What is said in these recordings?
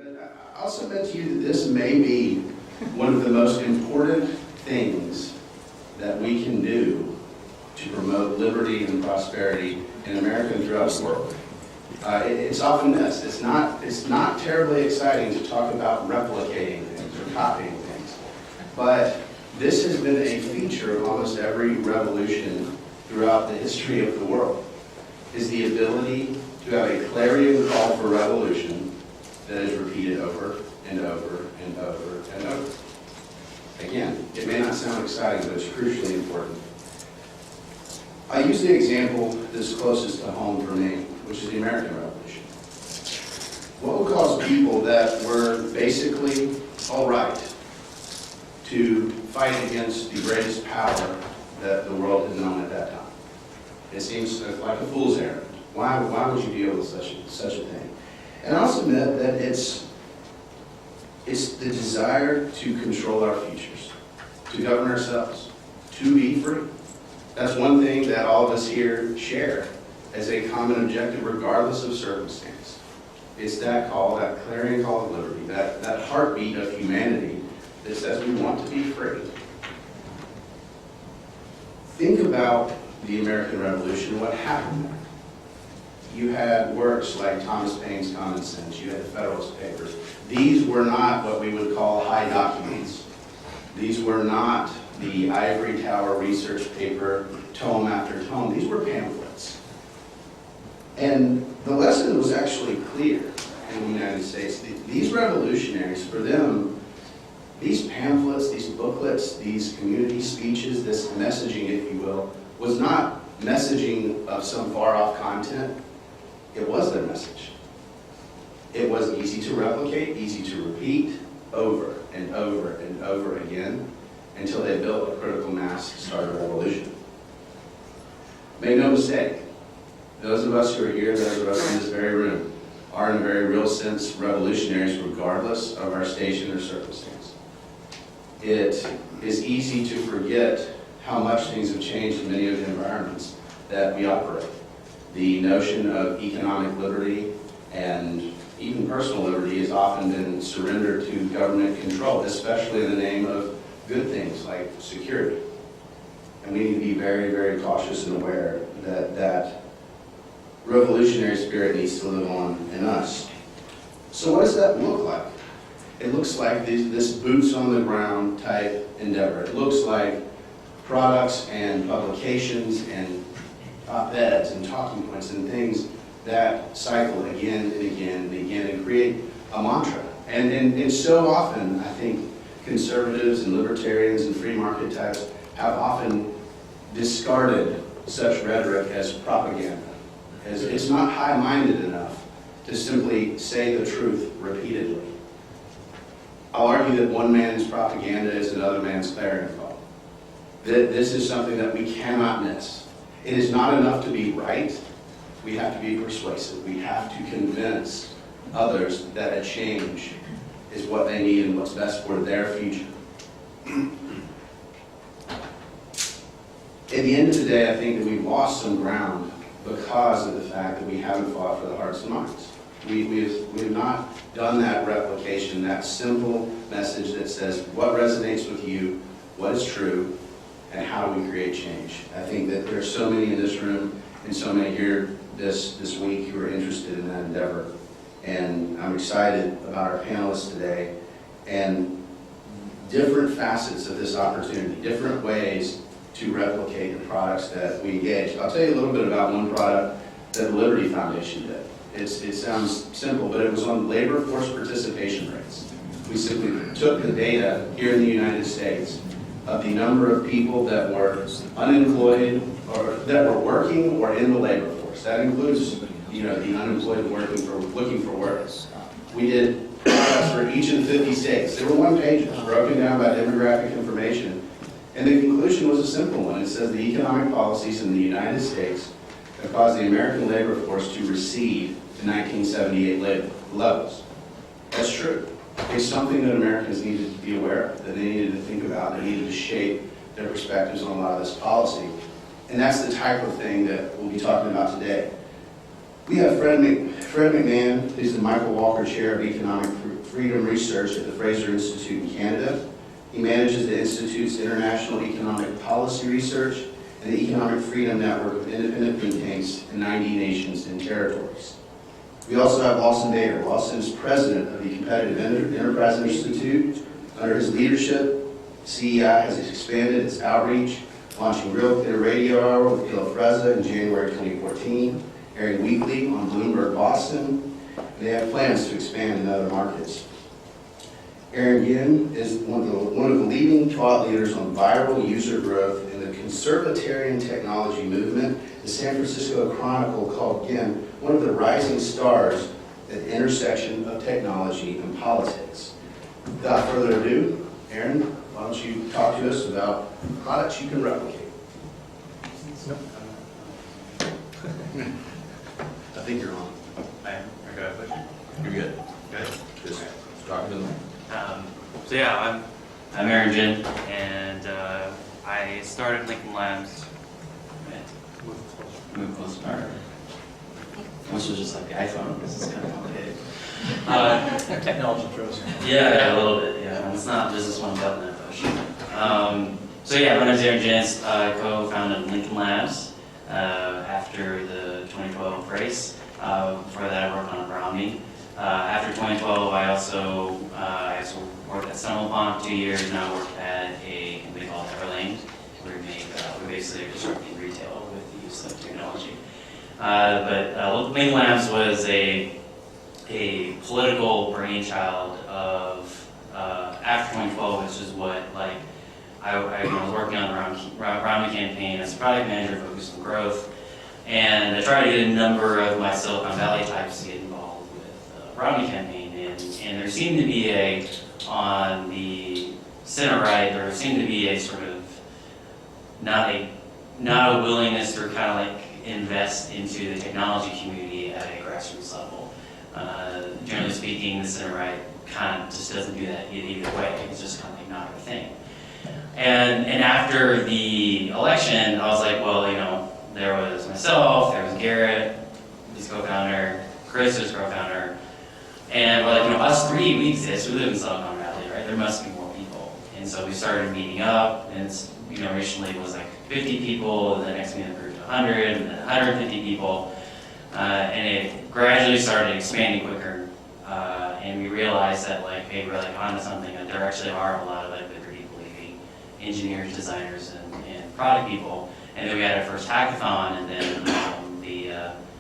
But I'll submit to you that this may be one of the most important things that we can do to promote liberty and prosperity in America and throughout the world. It's often missed. It's not terribly exciting to talk about replicating things or copying things, but this has been a feature of almost every revolution throughout the history of the world, is the ability to have a clarion call for revolution that is repeated over and over and over and over. Again, it may not sound exciting, but it's crucially important. I use the example that's closest to home for me, which is the American Revolution. What would cause people that were basically all right to fight against the greatest power that the world had known at that time? It seems like a fool's errand. Why would you deal with such a thing? And I'll submit that it's the desire to control our futures, to govern ourselves, to be free. That's one thing that all of us here share as a common objective, regardless of circumstance. It's that call, that clarion call of liberty, that heartbeat of humanity that says we want to be free. Think about the American Revolution, what happened there. You had works like Thomas Paine's Common Sense, you had the Federalist Papers. These were not what we would call high documents. These were not the ivory tower research paper, tome after tome. These were pamphlets. And the lesson was actually clear in the United States. These revolutionaries, for them, these pamphlets, these booklets, these community speeches, this messaging, if you will, was not messaging of some far-off content. It was their message. It was easy to replicate, easy to repeat, over and over and over again, until they built a critical mass to start a revolution. Make no mistake, those of us who are here, those of us in this very room, are in a very real sense revolutionaries regardless of our station or circumstance. It is easy to forget how much things have changed in many of the environments that we operate. The notion of economic liberty and even personal liberty has often been surrendered to government control, especially in the name of good things like security. And we need to be very, very cautious and aware that that revolutionary spirit needs to live on in us. So what does that look like? It looks like this boots on the ground type endeavor. It looks like products and publications and op-eds and talking points and things that cycle again and again and again and create a mantra. And so often, I think, conservatives and libertarians and free market types have often discarded such rhetoric as propaganda, as it's not high-minded enough to simply say the truth repeatedly. I'll argue that one man's propaganda is another man's clarion call. This is something that we cannot miss. It is not enough to be right. We have to be persuasive. We have to convince others that a change is what they need and what's best for their future. At the end of the day, I think that we've lost some ground because of the fact that we haven't fought for the hearts and minds. We have not done that replication, that simple message that says what resonates with you, what is true, and how do we create change. I think that there are so many in this room and so many here this week who are interested in that endeavor. And I'm excited about our panelists today and different facets of this opportunity, different ways to replicate the products that we engage. I'll tell you a little bit about one product that the Liberty Foundation did. It sounds simple, but it was on labor force participation rates. We simply took the data here in the United States of the number of people that were unemployed or that were working or in the labor force. That includes, the unemployed looking for work. We did products for each of the 50 states. They were one pages broken down by demographic information. And the conclusion was a simple one. It says the economic policies in the United States have caused the American labor force to recede to 1978 levels. That's true. It's something that Americans needed to be aware of, that they needed to think about, they needed to shape their perspectives on a lot of this policy. And that's the type of thing that we'll be talking about today. We have Fred McMahon, who's the Michael Walker Chair of Economic Freedom Research at the Fraser Institute in Canada. He manages the Institute's International Economic Policy Research and the Economic Freedom Network of independent think tanks in 90 nations and territories. We also have Lawson. Lawson is president of the Competitive Enterprise Institute. Under his leadership, CEI has expanded its outreach, launching Real Clear Radio Hour with Gil Freza in January 2014, airing weekly on Bloomberg Boston. They have plans to expand in other markets. Ginn is one of the leading thought leaders on viral user growth in the conservatarian technology movement. The San Francisco Chronicle called Ginn one of the rising stars at the intersection of technology and politics. Without further ado, Aaron, why don't you talk to us about products you can replicate? I think you're on. I am. I got it. You're good. Good. Just talk to them. So yeah, I'm Aaron Ginn, and I started Lincoln Labs. Move closer. All right. This was just like the iPhone. This is kind of complicated. Technology pros. Yeah, a little bit. Yeah, it's not just this one button I push. So yeah, my name is Aaron Ginn. I co-founded Lincoln Labs after the 2012 race. Before that, I worked on Brownie. After 2012, I also worked at Stumblebomb for 2 years, and I worked at a company called Everlane. We basically are disrupting retail with the use of technology. But Lincoln Labs was a political brainchild of after 2012, which is what I was working on the Brownie campaign as a product manager focused on growth, and I tried to get a number of my Silicon Valley types to get involved with the Brownie campaign, and there seemed to be on the center right, there seemed to be a sort of not a willingness to kind of invest into the technology community at a grassroots level. Generally speaking, the center right kind of just doesn't do that either way. It's just kind of not a thing. And after the election, I was like, well, there was myself, there was Garrett, his co-founder, Chris, his co-founder, and we're like, us three, we exist. We live in Silicon Valley, right? There must be more people. And so we started meeting up, and originally it was 50 people, and the next meeting grew to 100, and then 150 people, and it gradually started expanding quicker. And we realized that hey, we're onto something, that there actually are a lot of bigger people leaving, engineers, designers, and product people. And then we had our first hackathon, and then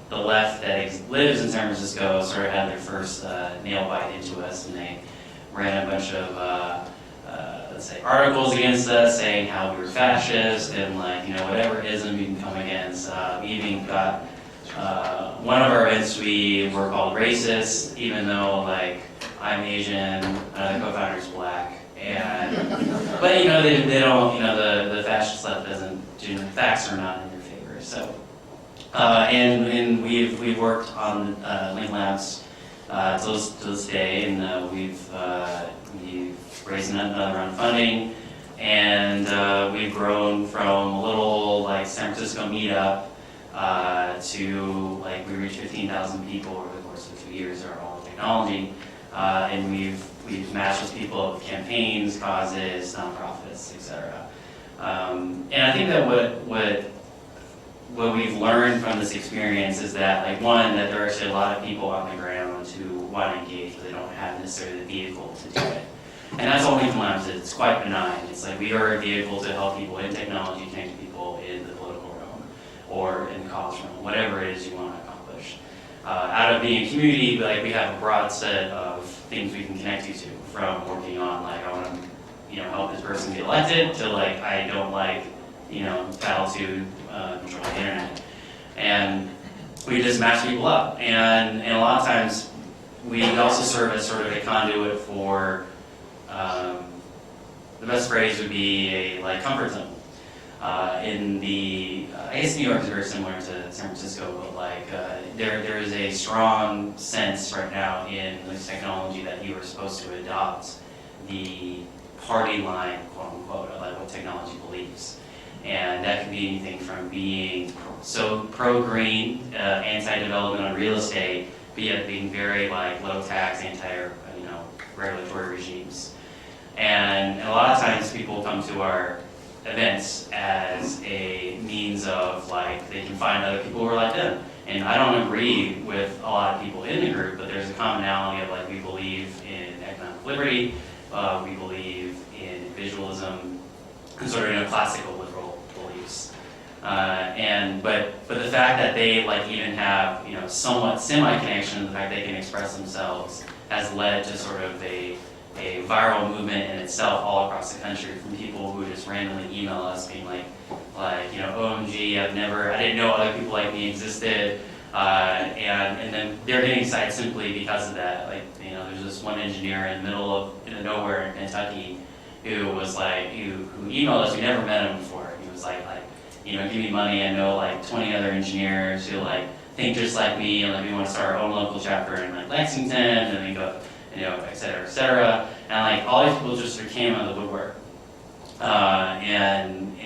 the left that lives in San Francisco sort of had their first nail bite into us, and they ran a bunch of let's say articles against us, saying how we were fascist and whatever ism you can come against. We even got one of our events, we were called racist, even though I'm Asian, the co-founder's black, but they don't, the fascist left doesn't, facts are not in their favor. So, and we've worked on Lincoln Labs to this day, and we've raised another round of funding, and we've grown from a little San Francisco meetup to we reached 15,000 people over the course of 2 years are all technology, and we've matched with people with campaigns, causes, nonprofits, etc. And I think that what we've learned from this experience is that one, that there are actually a lot of people on the ground who want to engage, but they don't have necessarily the vehicle to do it. And that's all Lincoln Labs is. It's quite benign. It's we are a vehicle to help people in technology connect to people in the political realm or in the college realm, whatever it is you want to accomplish. Out of being a community, we have a broad set of things we can connect you to, from working on I want to help this person get elected to I don't battle to control the internet. And we just match people up. And a lot of times we also serve as sort of a conduit for the best phrase would be a comfort zone. I guess New York is very similar to San Francisco, but there is a strong sense right now in this technology that you are supposed to adopt the party line, quote unquote, of what technology believes. And that can be anything from being so pro-green, anti-development on real estate, but yet being very like low-tax, regulatory regimes. And a lot of times people come to our events as a means of like, they can find other people who are like them. And I don't agree with a lot of people in the group, but there's a commonality of like, we believe in economic liberty, we believe in individualism, and sort of classical liberal beliefs. But the fact that they like even have somewhat semi-connection, the fact they can express themselves, has led to sort of a viral movement in itself all across the country from people who just randomly email us being like OMG, I didn't know other people like me existed, and then they're getting excited simply because of that. Like there's this one engineer in the middle of nowhere in Kentucky who was like who emailed us. We never met him before. He was like give me money. I know like 20 other engineers who like think just like me, and like we want to start our own local chapter in like Lexington, and we go, et cetera, et cetera. And like all these people just sort of came out of the woodwork, and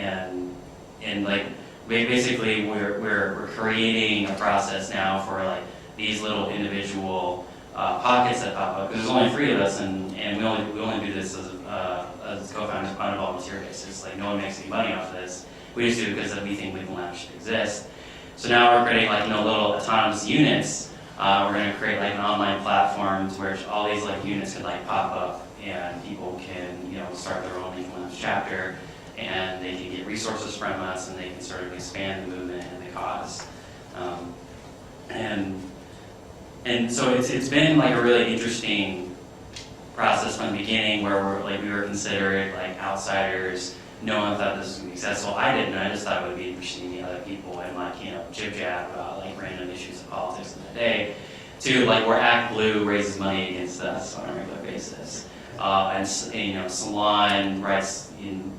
like basically we're creating a process now for like these little individual pockets that pop up. Because there's only 3 of us, and we only do this as co-founders on a volunteer basis. Like no one makes any money off of this. We just do it because we think Lincoln Labs should exist. So now we're creating like little autonomous units. We're going to create like an online platforms where all these like units could like pop up, and people can start their own Lincoln Labs chapter, and they can get resources from us, and they can sort of expand the movement and the cause. And so it's been like a really interesting process from the beginning, where we were considered like outsiders. No one thought this was going to be successful. I didn't. I just thought it would be interesting to meet other people and like jib-jab about like random issues of politics in the day. To like where Act Blue raises money against us on a regular basis, and Salon writes in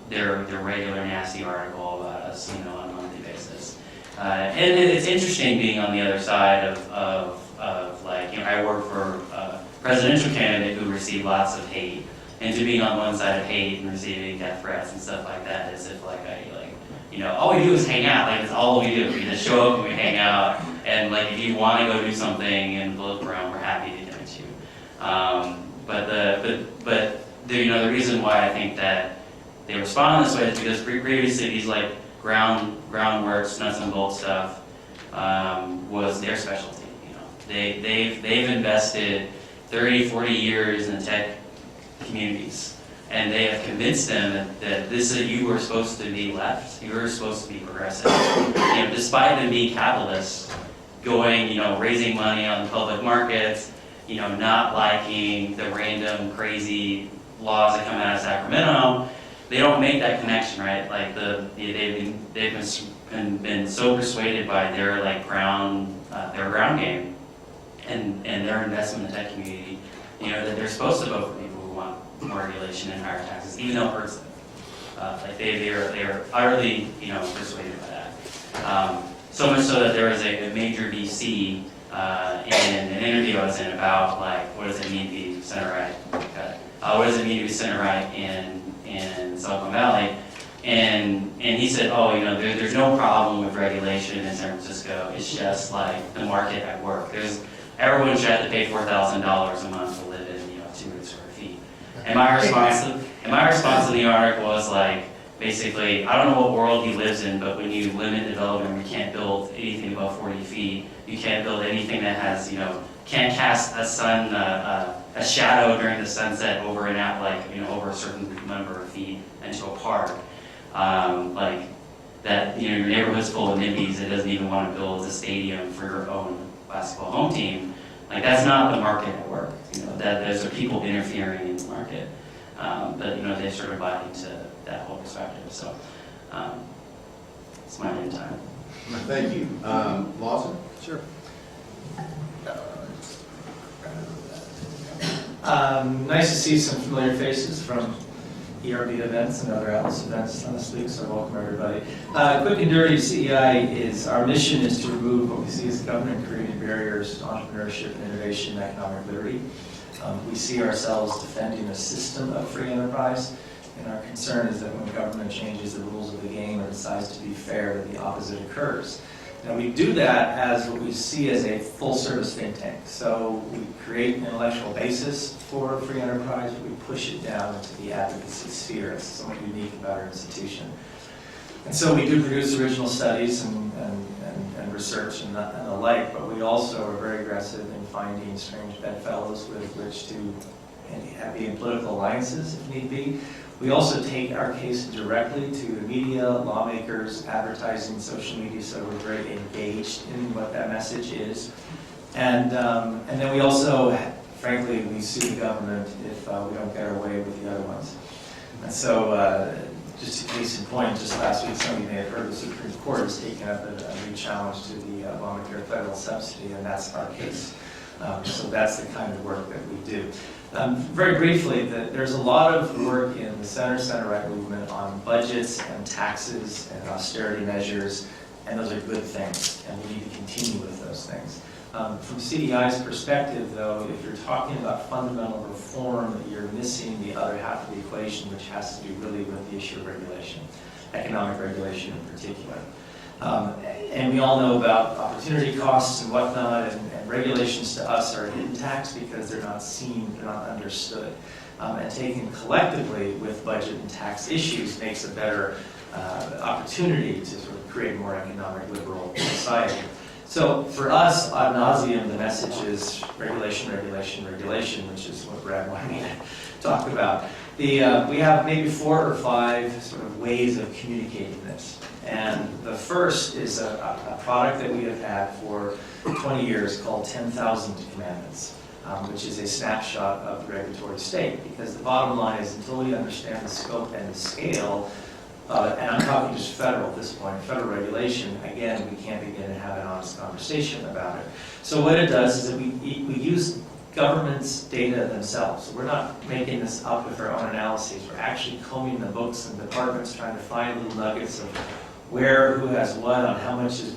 their regular nasty article about us on a monthly basis. And it's interesting being on the other side of like I work for a presidential candidate who received lots of hate. And to being on one side of hate and receiving death threats and stuff like that, as if all we do is hang out. Like that's all we do. We just show up and we hang out. And like if you want to go do something in the political realm, we're happy to join you. But the reason why I think that they respond this way is because previously these like groundworks, nuts and bolts stuff was their specialty. They've invested 30, 40 years in the tech communities, and they have convinced them that you were supposed to be left, you were supposed to be progressive. Despite them being capitalists, going, raising money on the public markets, not liking the random crazy laws that come out of Sacramento, they don't make that connection, right? Like they've been so persuaded by their like ground game and their investment in the tech community, that they're supposed to vote for people who want more regulation and higher taxes, even though it hurts them. Like they are utterly, persuaded by that. So much so that there was a major VC in an interview I was in about like what does it mean to be center right? What does it mean to be center right in Silicon Valley? And he said, there's no problem with regulation in San Francisco. It's just like the market at work. Everyone should have to pay $4,000 a month to live in 200 square feet. And my response to the article was like, basically, I don't know what world he lives in, but when you limit development, you can't build anything above 40 feet. You can't build anything that has, can't cast a shadow during the sunset over an app, over a certain number of feet into a park. Like that, your neighborhood's full of NIMBYs that doesn't even want to build a stadium for your own basketball home team. Like that's not the market at work. That there's people interfering in the market. But they sort of buy into that whole perspective. So it's my end time. Thank you. Lawson? Sure. Nice to see some familiar faces from ERB events and other Atlas events this week, so welcome everybody. Quick and dirty, CEI our mission is to remove what we see as government-created barriers to entrepreneurship, innovation, and economic liberty. We see ourselves defending a system of free enterprise And our concern is that when government changes the rules of the game or decides to be fair, that the opposite occurs. Now, we do that as what we see as a full-service think tank. So we create an intellectual basis for free enterprise, but we push it down into the advocacy sphere. It's somewhat unique about our institution. And so we do produce original studies and research and the like, but we also are very aggressive in finding strange bedfellows with which to be in political alliances if need be. We also take our case directly to the media, lawmakers, advertising, social media, so we're very engaged in what that message is. And then we also, frankly, we sue the government if we don't get our way with the other ones. And so, just a case in point, just last week, some of you may have heard the Supreme Court has taken up a new challenge to the Obamacare federal subsidy, and that's our case. So that's the kind of work that we do. Very briefly, there's a lot of work in the center-right movement on budgets and taxes and austerity measures, and those are good things, and we need to continue with those things. From CDI's perspective, though, if you're talking about fundamental reform, you're missing the other half of the equation, which has to do really with the issue of regulation, economic regulation in particular. And we all know about opportunity costs and whatnot, and regulations to us are a hidden tax because they're not seen, they're not understood. And taken collectively with budget and tax issues makes a better opportunity to sort of create a more economic liberal society. So for us, ad nauseum, the message is regulation, regulation, regulation, which is what Brad wanted me to talk about. We have maybe 4 or 5 sort of ways of communicating this. And the first is a product that we have had for 20 years called 10,000 Commandments, which is a snapshot of the regulatory state. Because the bottom line is until we understand the scope and the scale, and I'm talking just federal at this point, federal regulation, again, we can't begin to have an honest conversation about it. So what it does is that we use government's data themselves. So we're not making this up with our own analyses. We're actually combing the books and departments, trying to find little nuggets of where, who has what, on how much is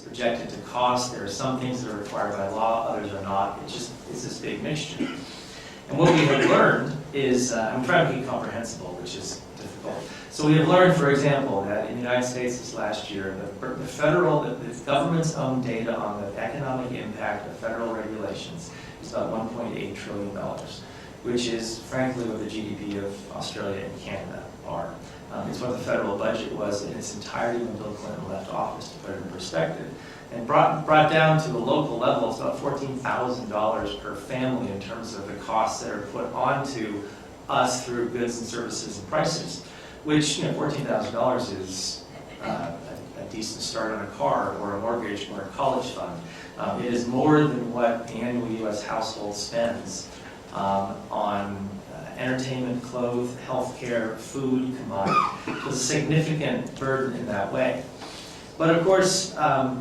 projected to cost. There are some things that are required by law, others are not. It's this big mixture. And what we have learned is, I'm trying to be comprehensible, which is difficult. So we have learned, for example, that in the United States this last year, the government's own data on the economic impact of federal regulations is about $1.8 trillion, which is, frankly, what the GDP of Australia and Canada are. It's what the federal budget was in its entirety when Bill Clinton left office, to put it in perspective. And brought down to the local level, it's about $14,000 per family in terms of the costs that are put onto us through goods and services and prices, which, $14,000 is a decent start on a car or a mortgage or a college fund. It is more than what the annual U.S. household spends on entertainment, clothes, healthcare, food, commodity. So it's a significant burden in that way. But of course,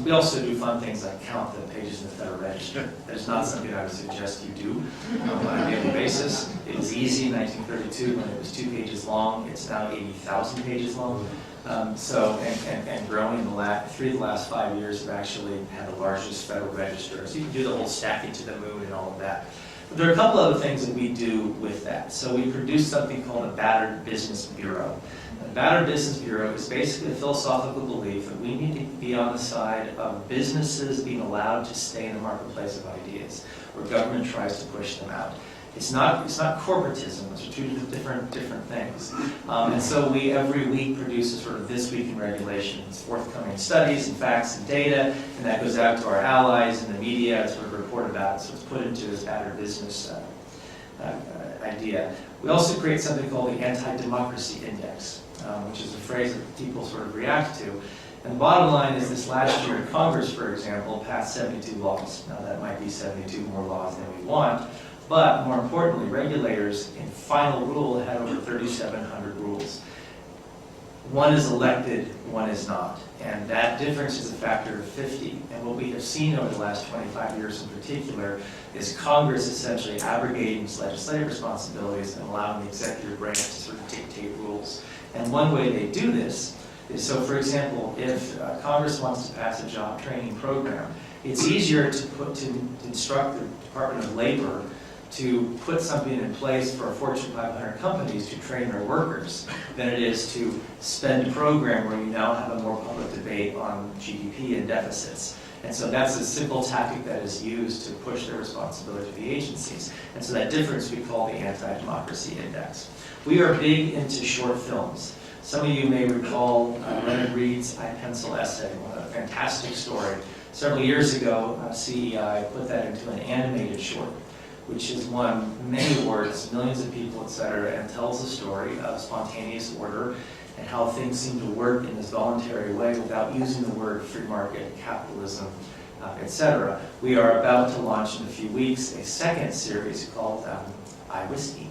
we also do fun things like count the pages in the Federal Register. That is not something I would suggest you do on a daily basis. It was easy in 1932 when it was 2 pages long. It's now 80,000 pages long. And growing, 3 of the last 5 years have actually had the largest Federal Register. So you can do the whole stacking to the moon and all of that. But there are a couple other things that we do with that. So we produce something called a Battered Business Bureau. The Battered Business Bureau is basically a philosophical belief that we need to be on the side of businesses being allowed to stay in the marketplace of ideas, where government tries to push them out. It's not corporatism. Those are 2 different things. And so we every week produce a sort of This Week in Regulations, forthcoming studies and facts and data, and that goes out to our allies in the media to sort of report about it. So it's put into this Battered Business idea. We also create something called the Anti-Democracy Index, which is a phrase that people sort of react to. And the bottom line is this last year, Congress, for example, passed 72 laws. Now that might be 72 more laws than we want, but more importantly, regulators in final rule had over 3,700 rules. 1 is elected, 1 is not. And that difference is a factor of 50. And what we have seen over the last 25 years in particular is Congress essentially abrogating its legislative responsibilities and allowing the executive branch to sort of dictate rules. And one way they do this is, so for example, if Congress wants to pass a job training program, it's easier to instruct the Department of Labor to put something in place for Fortune 500 companies to train their workers than it is to spend a program where you now have a more public debate on GDP and deficits. And so that's a simple tactic that is used to push their responsibility to the agencies. And so that difference we call the anti-democracy index. We are big into short films. Some of you may recall Leonard Reed's I Pencil essay, a fantastic story. Several years ago, CEI put that into an animated short, which has won many awards, millions of people, etc., and tells the story of spontaneous order and how things seem to work in this voluntary way without using the word free market, capitalism, etc. We are about to launch in a few weeks a second series called I Whiskey.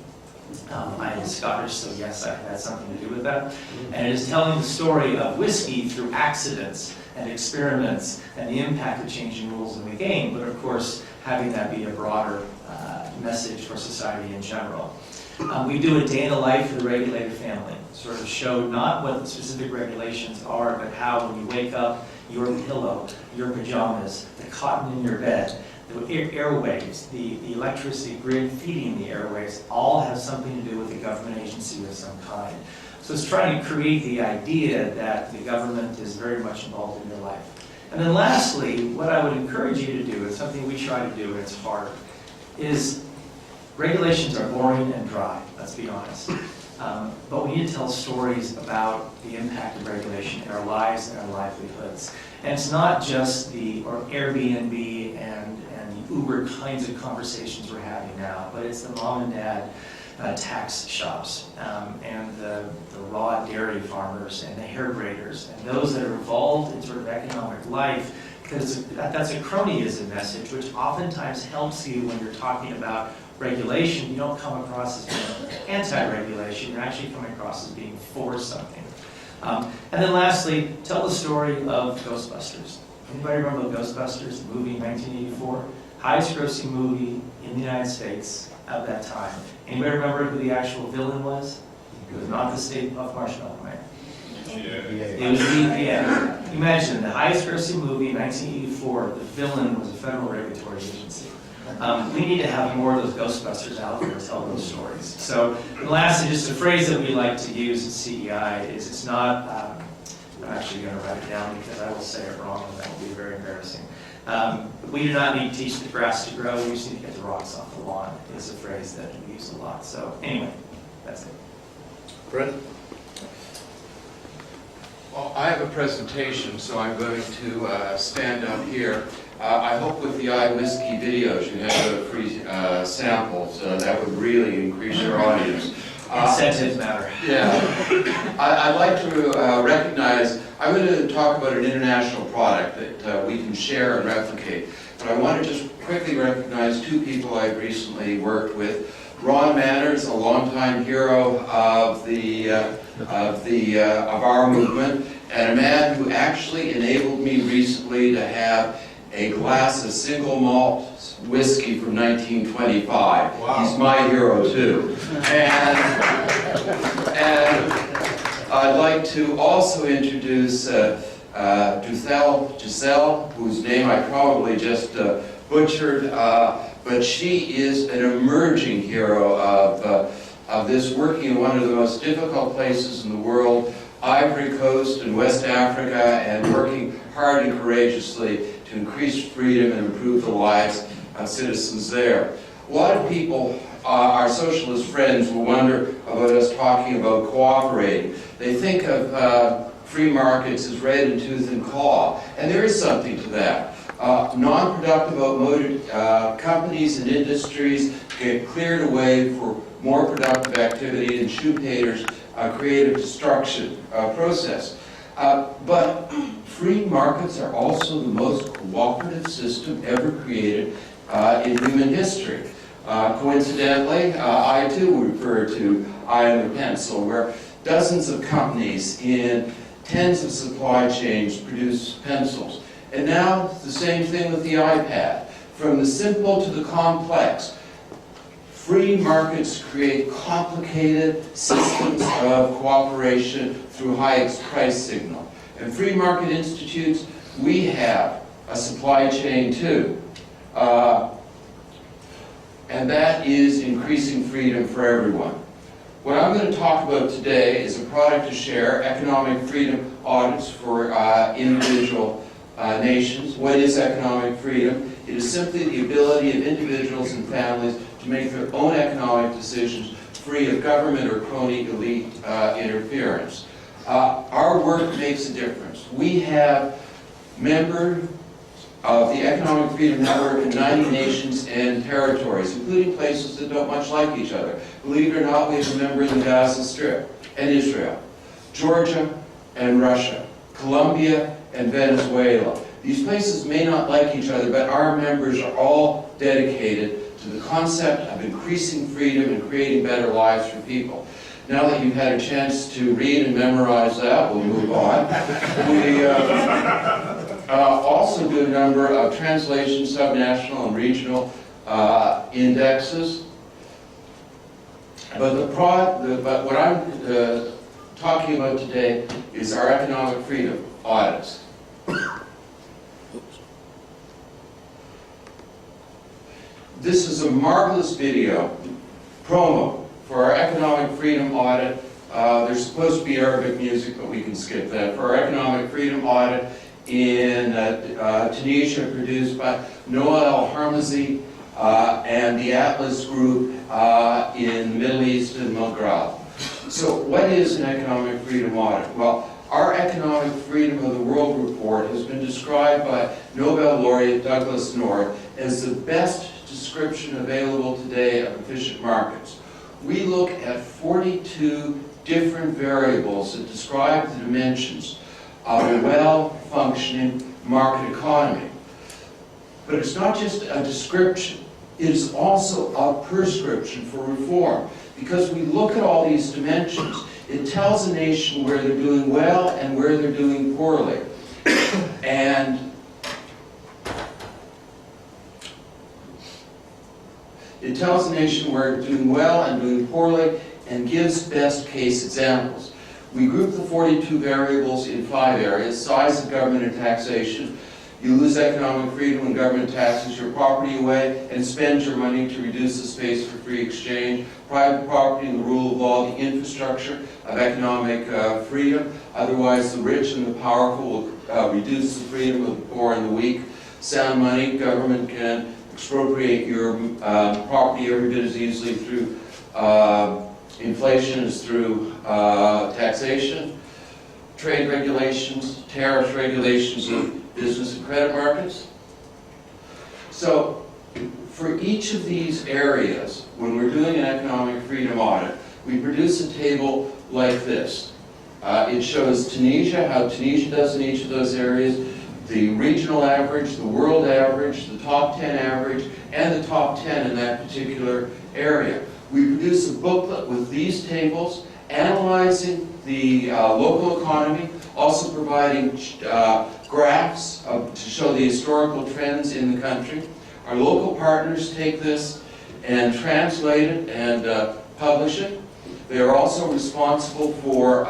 I am Scottish, so yes, I had something to do with that. And it is telling the story of whiskey through accidents and experiments and the impact of changing rules in the game, but of course, having that be a broader message for society in general. We do a day in the life of the regulated family, sort of show not what the specific regulations are, but how when you wake up, your pillow, your pajamas, the cotton in your bed, the airwaves, the electricity grid feeding the airwaves, all have something to do with a government agency of some kind. So it's trying to create the idea that the government is very much involved in your life. And then lastly, what I would encourage you to do, and something we try to do, and it's hard, is regulations are boring and dry, let's be honest. But we need to tell stories about the impact of regulation in our lives and our livelihoods. And it's not just the Airbnb and the Uber kinds of conversations we're having now, but it's the mom and dad tax shops and the raw dairy farmers and the hair braiders and those that are involved in sort of economic life, because that's a cronyism message, which oftentimes helps you when you're talking about regulation. You don't come across as being anti-regulation, you're actually coming across as being for something. And then lastly, tell the story of Ghostbusters. Anybody remember Ghostbusters, the movie in 1984? Highest grossing movie in the United States of that time. Anybody remember who the actual villain was? It was not the State Puft Marshmallow Man. It was the EPA. Imagine, the highest grossing movie in 1984, the villain was a federal regulatory agency. We need to have more of those Ghostbusters out there to tell those stories. So, and lastly, just a phrase that we like to use at CEI is it's not, I'm actually going to write it down because I will say it wrong and that will be very embarrassing. We do not need to teach the grass to grow, we just need to get the rocks off the lawn, is a phrase that we use a lot. So anyway, that's it. Brett? Well, I have a presentation, so I'm going to stand up here. I hope with the iWhiskey videos you have free samples. That would really increase your audience. Incentives matter. Yeah. I'd like to recognize, I'm going to talk about an international product that we can share and replicate. But I want to just quickly recognize two people I've recently worked with. Ron Manners, a longtime hero of our movement, and a man who actually enabled me recently to have a glass of single malt whiskey from 1925. Wow. He's my hero too. And I'd like to also introduce Giselle, whose name I probably just butchered, but she is an emerging hero of this, working in one of the most difficult places in the world, Ivory Coast and West Africa, and working hard and courageously to increase freedom and improve the lives of citizens there. A lot of people, our socialist friends, will wonder about us talking about cooperating. They think of free markets as red in tooth and claw, and there is something to that. Non-productive automotive companies and industries get cleared away for more productive activity in Schumpeter's creative destruction process. But free markets are also the most cooperative system ever created in human history. Coincidentally, I too refer to I and the pencil, where dozens of companies in tens of supply chains produce pencils. And now the same thing with the iPad. From the simple to the complex, free markets create complicated systems of cooperation through high price signal. And free market institutes, we have a supply chain too. And and that is increasing freedom for everyone. What I'm going to talk about today is a product to share, economic freedom audits for individual nations. What is economic freedom? It is simply the ability of individuals and families to make their own economic decisions free of government or crony elite interference. Our work makes a difference. We have members of the Economic Freedom Network in 90 nations and territories, including places that don't much like each other. Believe it or not, we have a member in the Gaza Strip and Israel, Georgia and Russia, Colombia and Venezuela. These places may not like each other, but our members are all dedicated to the concept of increasing freedom and creating better lives for people. Now that you've had a chance to read and memorize that, we'll move on. We also do a number of translation, subnational, and regional indexes. But what I'm talking about today is our economic freedom audits. This is a marvelous video promo for our economic freedom audit. There's supposed to be Arabic music, but we can skip that. For our economic freedom audit in Tunisia, produced by Noah El-Harmazi and the Atlas Group in the Middle East and Maghreb. So what is an economic freedom audit? Well, our Economic Freedom of the World report has been described by Nobel laureate Douglas North as the best description available today of efficient markets. We look at 42 different variables that describe the dimensions of a well-functioning market economy. But it's not just a description, it is also a prescription for reform. Because we look at all these dimensions, it tells a nation where they're doing well and where they're doing poorly. And it tells a nation where it's doing well and doing poorly and gives best case examples. We group the 42 variables in 5 areas: size of government and taxation. You lose economic freedom when government taxes your property away and spends your money to reduce the space for free exchange. Private property and the rule of law, the infrastructure of economic freedom. Otherwise, the rich and the powerful will reduce the freedom of the poor and the weak. Sound money, government can expropriate your property every bit as easily through inflation as through taxation. Trade regulations, tariff regulations of business and credit markets. So for each of these areas, when we're doing an economic freedom audit, we produce a table like this. It shows Tunisia, how Tunisia does in each of those areas, the regional average, the world average, the top 10 average, and the top 10 in that particular area. We produce a booklet with these tables, analyzing the local economy, also providing graphs to show the historical trends in the country. Our local partners take this and translate it and publish it. They are also responsible for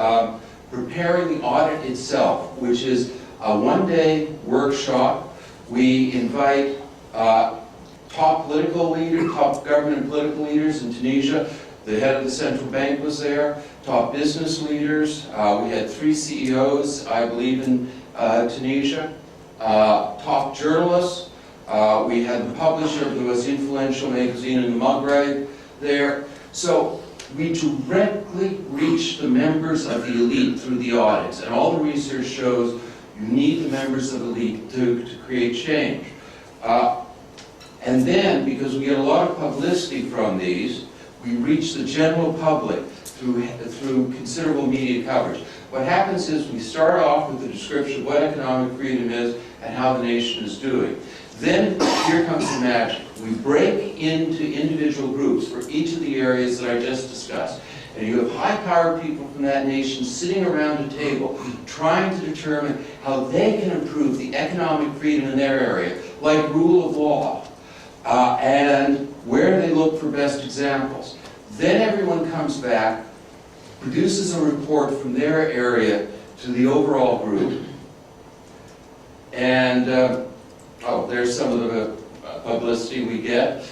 preparing the audit itself, which is a one-day workshop. We invite top political leaders, top government and political leaders in Tunisia. The head of the central bank was there, top business leaders. We had 3 CEOs, I believe, in Tunisia. Top journalists. We had the publisher of the most influential magazine in the Maghreb there. So we directly reach the members of the elite through the audits. And all the research shows you need the members of the elite to create change. And then, because we get a lot of publicity from these, we reach the general public through considerable media coverage. What happens is we start off with a description of what economic freedom is and how the nation is doing. Then, here comes the magic. We break into individual groups for each of the areas that I just discussed. And you have high-powered people from that nation sitting around a table trying to determine how they can improve the economic freedom in their area, like rule of law, and where they look for best examples. Then everyone comes back, produces a report from their area to the overall group, and there's some of the publicity we get.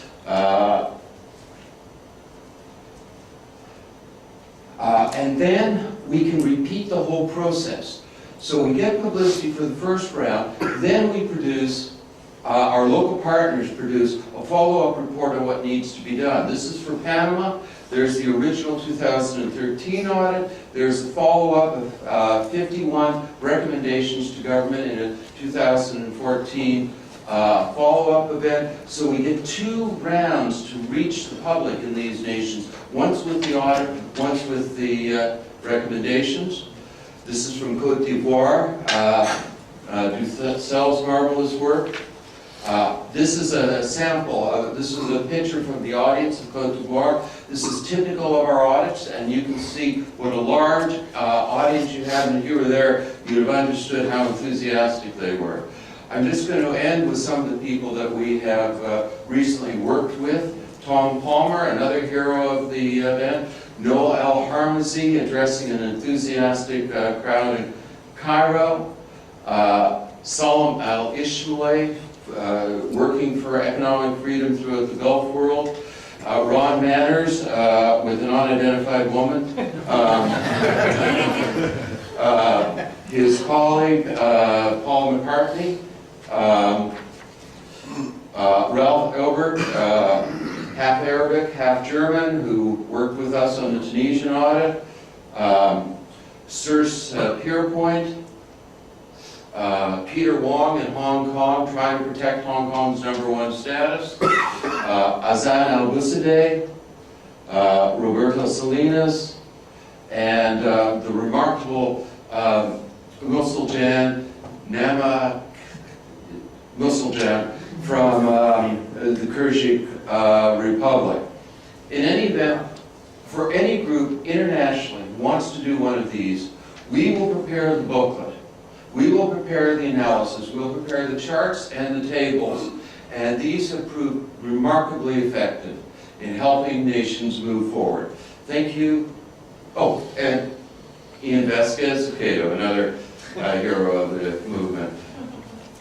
And then we can repeat the whole process. So we get publicity for the first round, then we produce, our local partners produce a follow-up report on what needs to be done. This is for Panama. There's the original 2013 audit. There's the follow-up of 51 recommendations to government in a 2014 follow-up event. So we get 2 rounds to reach the public in these nations, once with the audit, once with the recommendations. This is from Côte d'Ivoire. Ducel's marvelous work. This is a sample. This is a picture from the audience of Côte d'Ivoire. This is typical of our audits, and you can see what a large audience you have, and if you were there, you'd have understood how enthusiastic they were. I'm just going to end with some of the people that we have recently worked with. Tom Palmer, another hero of the event. Noel El-Harmazy, addressing an enthusiastic crowd in Cairo. Salam Al-Ishmaeli, working for economic freedom throughout the Gulf world. Ron Manners, with an unidentified woman. His colleague, Paul McCartney. Ralph Elbert, half Arabic, half German, who worked with us on the Tunisian audit. Circe Pierpoint. Peter Wong in Hong Kong, trying to protect Hong Kong's #1 status. Azan Al-Bussadeh, Roberto Salinas, and the remarkable Musaljan Nama Musaljan from the Kyrgyz Republic. In any event, for any group internationally who wants to do one of these, we will prepare the booklet. We will prepare the analysis, we'll prepare the charts and the tables, and these have proved remarkably effective in helping nations move forward. Thank you. Oh, and Ian Vasquez-Cato, another hero of the movement.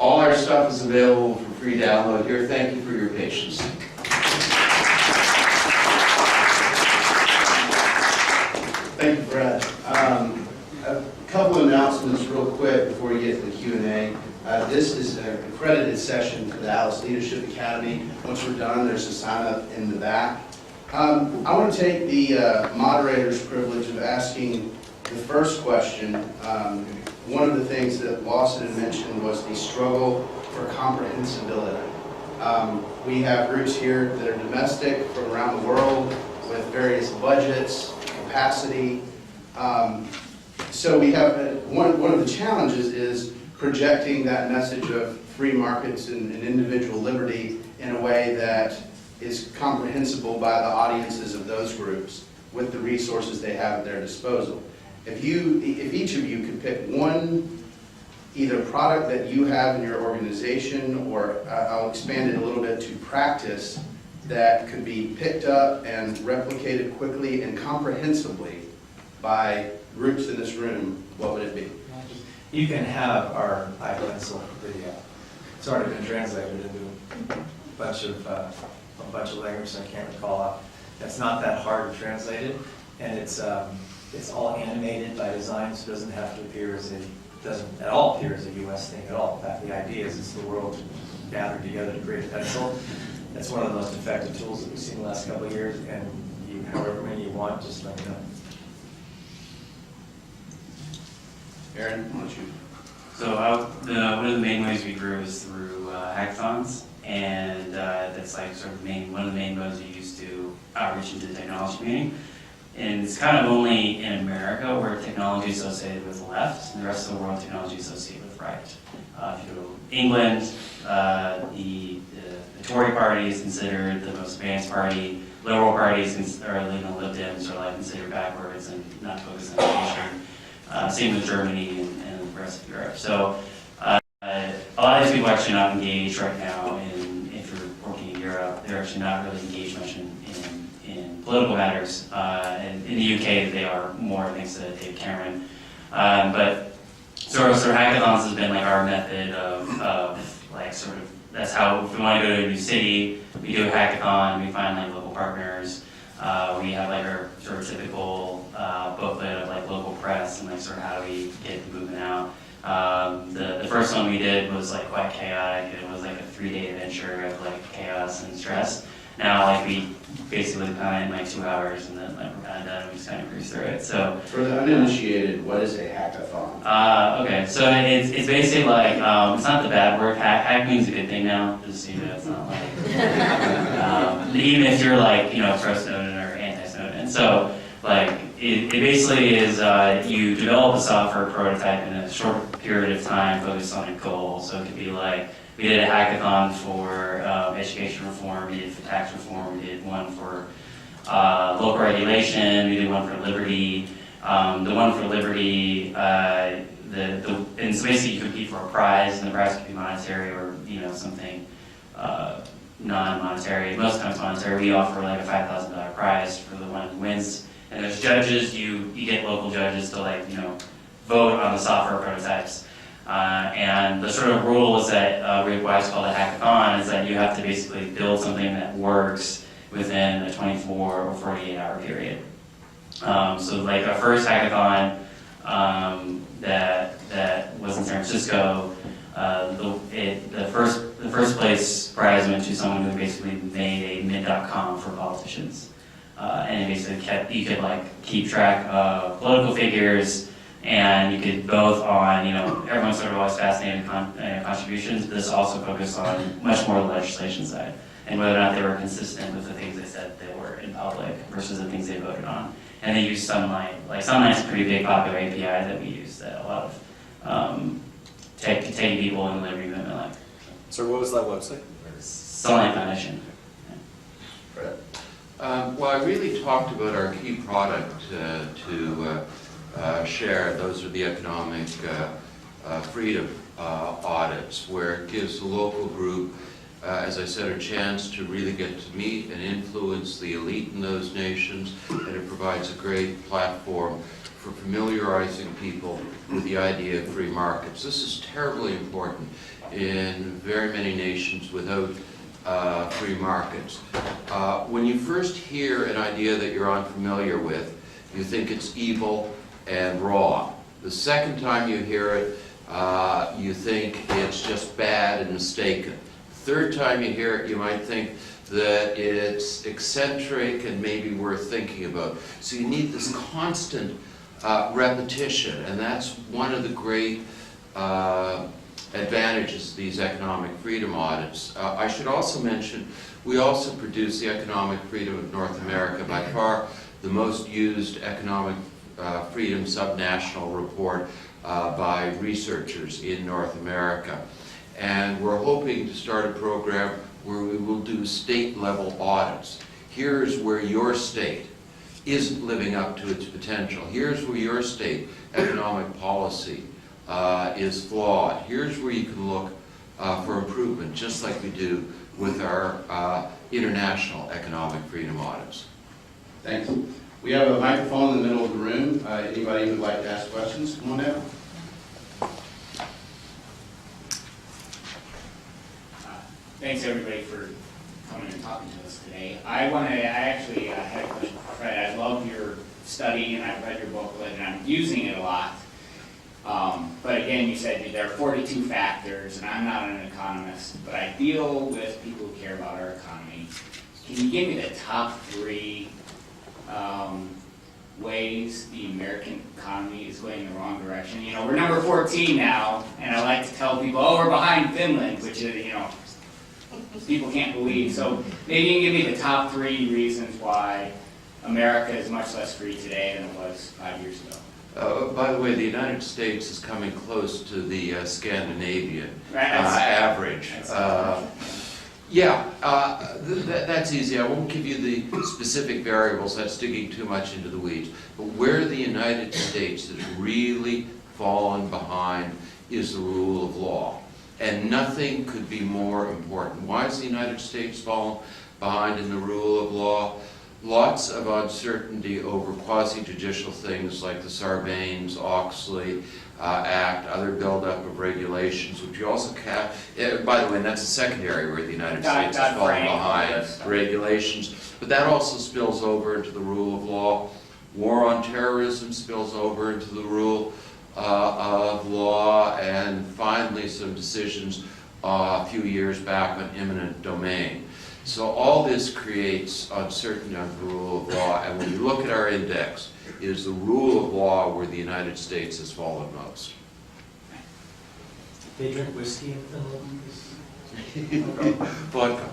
All our stuff is available for free download here. Thank you for your patience. Thank you, Brad. A couple of announcements real quick before we get to the Q&A. This is an accredited session for the Alice Leadership Academy. Once we're done, there's a sign up in the back. I want to take the moderator's privilege of asking the first question. One of the things that Lawson had mentioned was the struggle for comprehensibility. We have groups here that are domestic from around the world with various budgets, capacity. So we have, one of the challenges is projecting that message of free markets and individual liberty in a way that is comprehensible by the audiences of those groups with the resources they have at their disposal. If each of you could pick one, either product that you have in your organization, or I'll expand it a little bit to practice that could be picked up and replicated quickly and comprehensibly by groups in this room, what would it be? You can have our iPencil video. It's already been translated into a bunch of languages I can't recall. It's not that hard to translate it, and it's all animated by design, so it doesn't have to appear as doesn't at all appear as a U.S. thing at all. In fact, the idea is it's the world gathered together to create a pencil. That's one of the most effective tools that we've seen in the last couple of years, and however many you want, just let me know. Aaron, why don't you? So one of the main ways we grew is through hackathons, and that's like sort of one of the main modes we use to outreach into the technology community. And it's kind of only in America where technology is associated with the left, and the rest of the world technology is associated with right. If you go to England, the Tory party is considered the most advanced party. Liberal parties, or Lib Dems, are like considered backwards and not focused on education. Same with Germany and the rest of Europe. So a lot of these people are actually not engaged right now if you're working in Europe, they're actually not really engaged much in political matters. And in the UK, they are more thanks to Dave Cameron. But sort of hackathons has been like our method of like sort of, that's how, if we want to go to a new city, we do a hackathon, we find like local partners. We have like our sort of typical booklet of like local press and like sort of how do we get the movement out. The first one we did was like quite chaotic. It was like a 3-day adventure of like chaos and stress. Now like we basically plan it in like 2 hours and then like we're kind of done and we just kind of cruise through it. So For the uninitiated, what is a hackathon? okay, so it's basically like it's not the bad word. Hack means a good thing now. Just so you know, it's not like even if you're like pro Snowden or anti Snowden. So like it basically is you develop a software prototype in a short period of time, focused on a goal. So it could be like we did a hackathon for education reform, we did for tax reform, we did one for local regulation, we did one for liberty. The one for liberty, and so basically you compete for a prize, and the prize could be monetary or something non-monetary. Most times monetary. We offer like a $5,000 prize for the one who wins. And there's judges. You get local judges to like vote on the software prototypes. And the sort of rule is that why it's called a hackathon is that you have to basically build something that works within a 24 or 48 hour period. So like our first hackathon that was in San Francisco, the first place prize went to someone who basically made a mid.com for politicians, and it basically you could like keep track of political figures. And you could both on, everyone's sort of always fascinated in contributions, but this also focused on much more the legislation side and whether or not they were consistent with the things they said they were in public versus the things they voted on. And they used Sunlight. Like Sunlight's a pretty big popular API that we use that a lot of tech people in the liberty movement like. So what was that website? Sunlight Foundation. Well, I really talked about our key product to share. Those are the economic freedom audits, where it gives the local group, as I said, a chance to really get to meet and influence the elite in those nations, and it provides a great platform for familiarizing people with the idea of free markets. This is terribly important in very many nations without free markets. When you first hear an idea that you're unfamiliar with, you think it's evil and wrong. The second time you hear it, you think it's just bad and mistaken. Third time you hear it, you might think that it's eccentric and maybe worth thinking about. So you need this constant repetition, and that's one of the great advantages of these economic freedom audits. I should also mention, we also produce the Economic Freedom of North America, by far the most used economic freedom subnational report by researchers in North America. And we're hoping to start a program where we will do state-level audits. Here's where your state isn't living up to its potential. Here's where your state economic policy is flawed. Here's where you can look for improvement, just like we do with our international economic freedom audits. Thanks. We have a microphone in the middle of the room. Anybody who'd like to ask questions, come on down. Thanks everybody for coming and talking to us today. I actually had a question for Fred. I love your study and I've read your booklet and I'm using it a lot. But again, you said there are 42 factors, and I'm not an economist, but I deal with people who care about our economy. Can you give me the top 3 ways the American economy is going in the wrong direction? We're number 14 now, and I like to tell people, oh, we're behind Finland, which is, people can't believe. So maybe you can give me the top 3 reasons why America is much less free today than it was 5 years ago. By the way, the United States is coming close to the Scandinavian average. That's easy. I won't give you the specific variables. That's digging too much into the weeds. But where the United States has really fallen behind is the rule of law. And nothing could be more important. Why has the United States fallen behind in the rule of law? lots of uncertainty over quasi-judicial things like the Sarbanes-Oxley Act, other buildup of regulations, which you also can. By the way, that's a secondary where the United States has fallen behind regulations. But that also spills over into the rule of law. War on terrorism spills over into the rule of law, and finally some decisions a few years back on eminent domain. So all this creates uncertainty on the rule of law, and when you look at our index, it is the rule of law where the United States has fallen most. They drink whiskey in Finland? Vodka.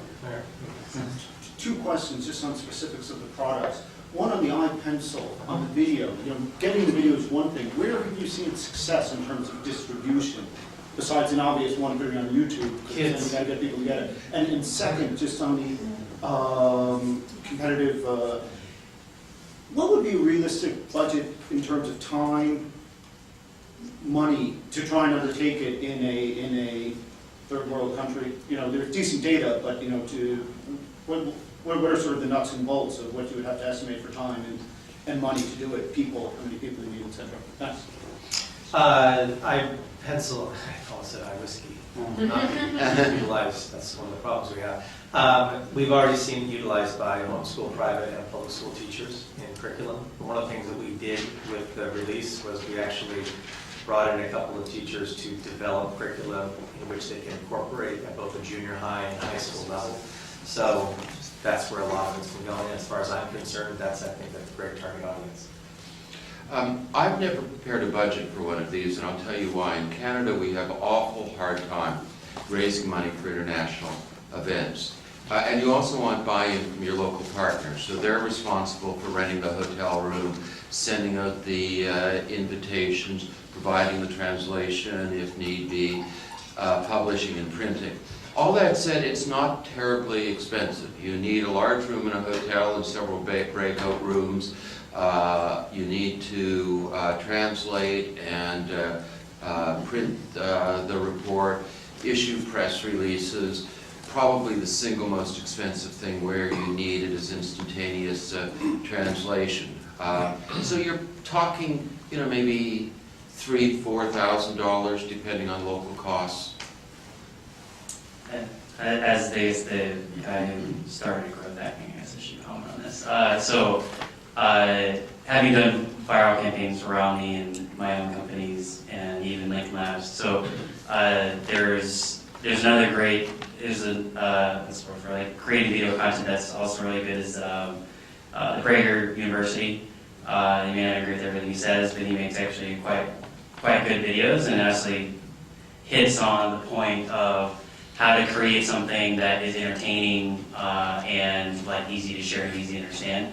Two questions just on specifics of the products. One on the iPencil, on the video. Getting the video is one thing. Where have you seen success in terms of distribution? Besides an obvious one, putting it on YouTube, because then you got to get people to get it. And second, just on the competitive, what would be a realistic budget in terms of time, money to try and undertake it in a third world country? There's decent data, but what are sort of the nuts and bolts of what you would have to estimate for time and money to do it? People, how many people you need, etc. Thanks. Pencil, I almost said whiskey. Utilized, that's one of the problems we have. We've already seen it utilized by homeschool, private, and public school teachers in curriculum. One of the things that we did with the release was we actually brought in a couple of teachers to develop curriculum in which they can incorporate at both the junior high and high school level. So that's where a lot of it's been going. As far as I'm concerned, I think that's a great target audience. I've never prepared a budget for one of these, and I'll tell you why. In Canada, we have an awful hard time raising money for international events. And you also want buy-in from your local partners. So they're responsible for renting the hotel room, sending out the invitations, providing the translation if need be, publishing and printing. All that said, it's not terribly expensive. You need a large room in a hotel and several breakout rooms. You need to translate and print the report, issue press releases. Probably the single most expensive thing where you need it is instantaneous translation. So you're talking, maybe $3,000–4,000 depending on local costs. As the guy who started growth hacking, I guess I should comment on this. Having done viral campaigns for Romney and my own companies and even Lincoln Labs, so there's another great, for like creating video content that's also really good is the Prager University. You may not agree with everything he says, but he makes actually quite good videos and actually hits on the point of how to create something that is entertaining and like easy to share and easy to understand.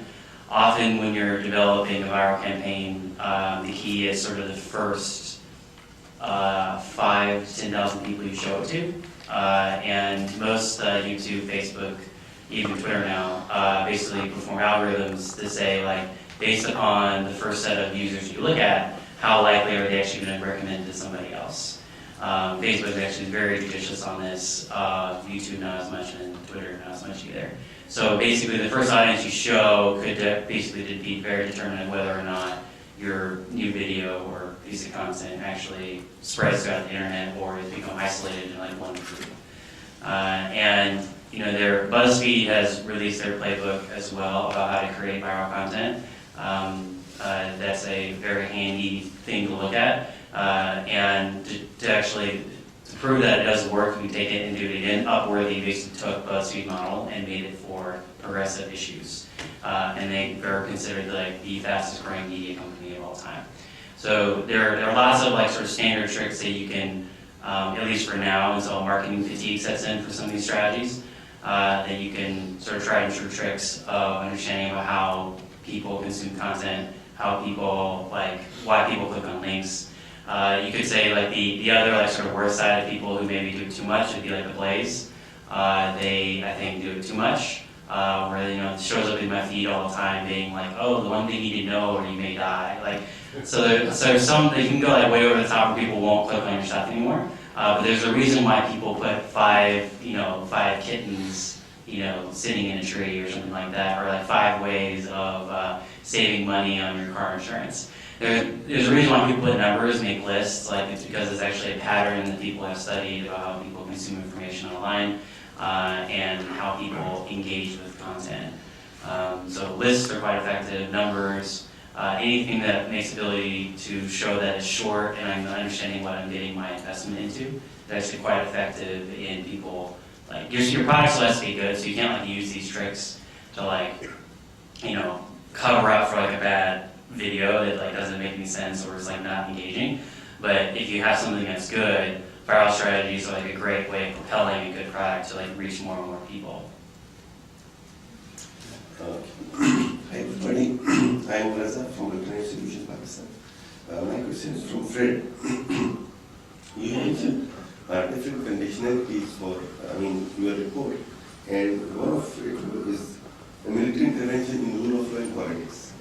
Often when you're developing a viral campaign, the key is sort of the first 5,000 to 10,000 people you show it to. And most YouTube, Facebook, even Twitter now, basically perform algorithms to say, like, based upon the first set of users you look at, how likely are they actually going to recommend it to somebody else? Facebook is actually very judicious on this. YouTube not as much, and Twitter not as much either. So basically, the first audience you show could basically be very determinant whether or not your new video or piece of content actually spreads throughout the internet or has become isolated in like one group. And BuzzFeed has released their playbook as well about how to create viral content. That's a very handy thing to look at. And to actually prove that it does work, we take it and do it again. Upworthy basically took BuzzFeed model and made it for progressive issues. And they are considered like the fastest growing media company of all time. So there are lots of like sort of standard tricks that you can, at least for now, until marketing fatigue sets in for some of these strategies, that you can sort of try and true tricks of understanding about how people consume content, how people why people click on links. You could say like the other like sort of worst side of people who maybe do it too much would be like the Blaze. They I think do it too much, where it shows up in my feed all the time, being like, oh, the one thing you didn't know or you may die. Like so some you can go like way over the top where people won't click on your stuff anymore. But there's a reason why people put five kittens sitting in a tree or something like that, or like 5 ways of saving money on your car insurance. There's a reason why people put numbers, make lists, like it's because it's actually a pattern that people have studied about how people consume information online and how people engage with content. So lists are quite effective, numbers, anything that makes ability to show that it's short and I'm understanding what I'm getting my investment into is actually quite effective in people. Like your product still has to be good, so you can't like use these tricks to like, cover up for like a bad video that like doesn't make any sense or is like not engaging. But if you have something that's good, viral strategies are like a great way of propelling a good product to like reach more and more people. Hi everybody, I am Fraser from Electronic Solutions, Pakistan. My question is from Fred. You mentioned different conditionalities for, your report, and one of it is a military intervention in rule of law and politics.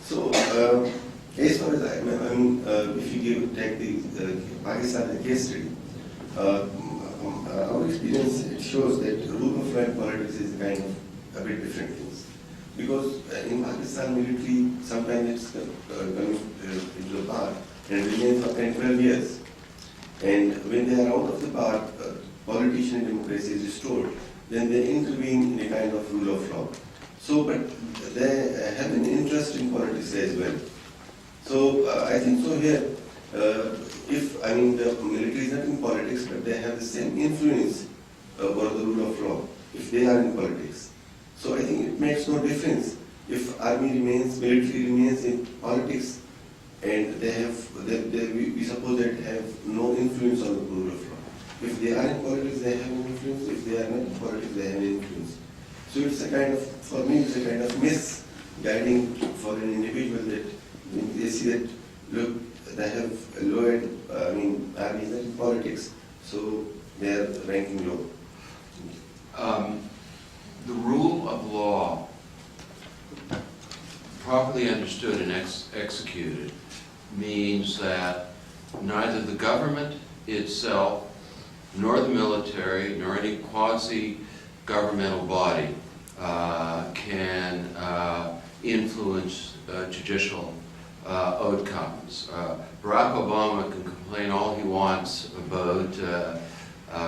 So, as far as if you take the Pakistan case study, our experience it shows that rule of law and politics is kind of a bit different things. Because in Pakistan military, sometimes it's coming into the bar and remains for 10, 12 years. And when they are out of the bar, politician democracy is restored, then they intervene in a kind of rule of law. So, but they have an interest in politics as well. So, I think so here, if, the military is not in politics, but they have the same influence over the rule of law, if they are in politics. So I think it makes no difference if military remains in politics, and we suppose that have no influence on the rule of law. If they are in politics, they have an influence. If they are not in politics, they have an influence. So it's a kind of, for me, it's a kind of misguiding for an individual that when they see that, look, they have lowered, army is not in politics, so they are ranking low. The rule of law, properly understood and executed, means that neither the government itself, nor the military, nor any quasi-governmental body can influence judicial outcomes. Barack Obama can complain all he wants about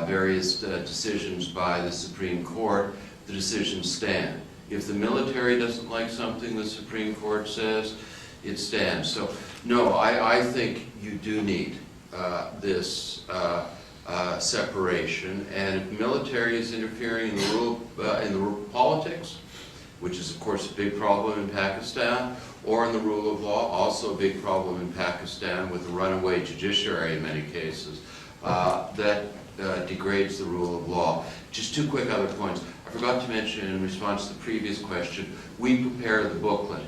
various decisions by the Supreme Court. The decisions stand. If the military doesn't like something the Supreme Court says, it stands. So, no, I think you do need this separation. And if the military is interfering in the rule of politics, which is of course a big problem in Pakistan, or in the rule of law, also a big problem in Pakistan with the runaway judiciary in many cases, that degrades the rule of law. Just 2 quick other points. I forgot to mention in response to the previous question, we prepare the booklet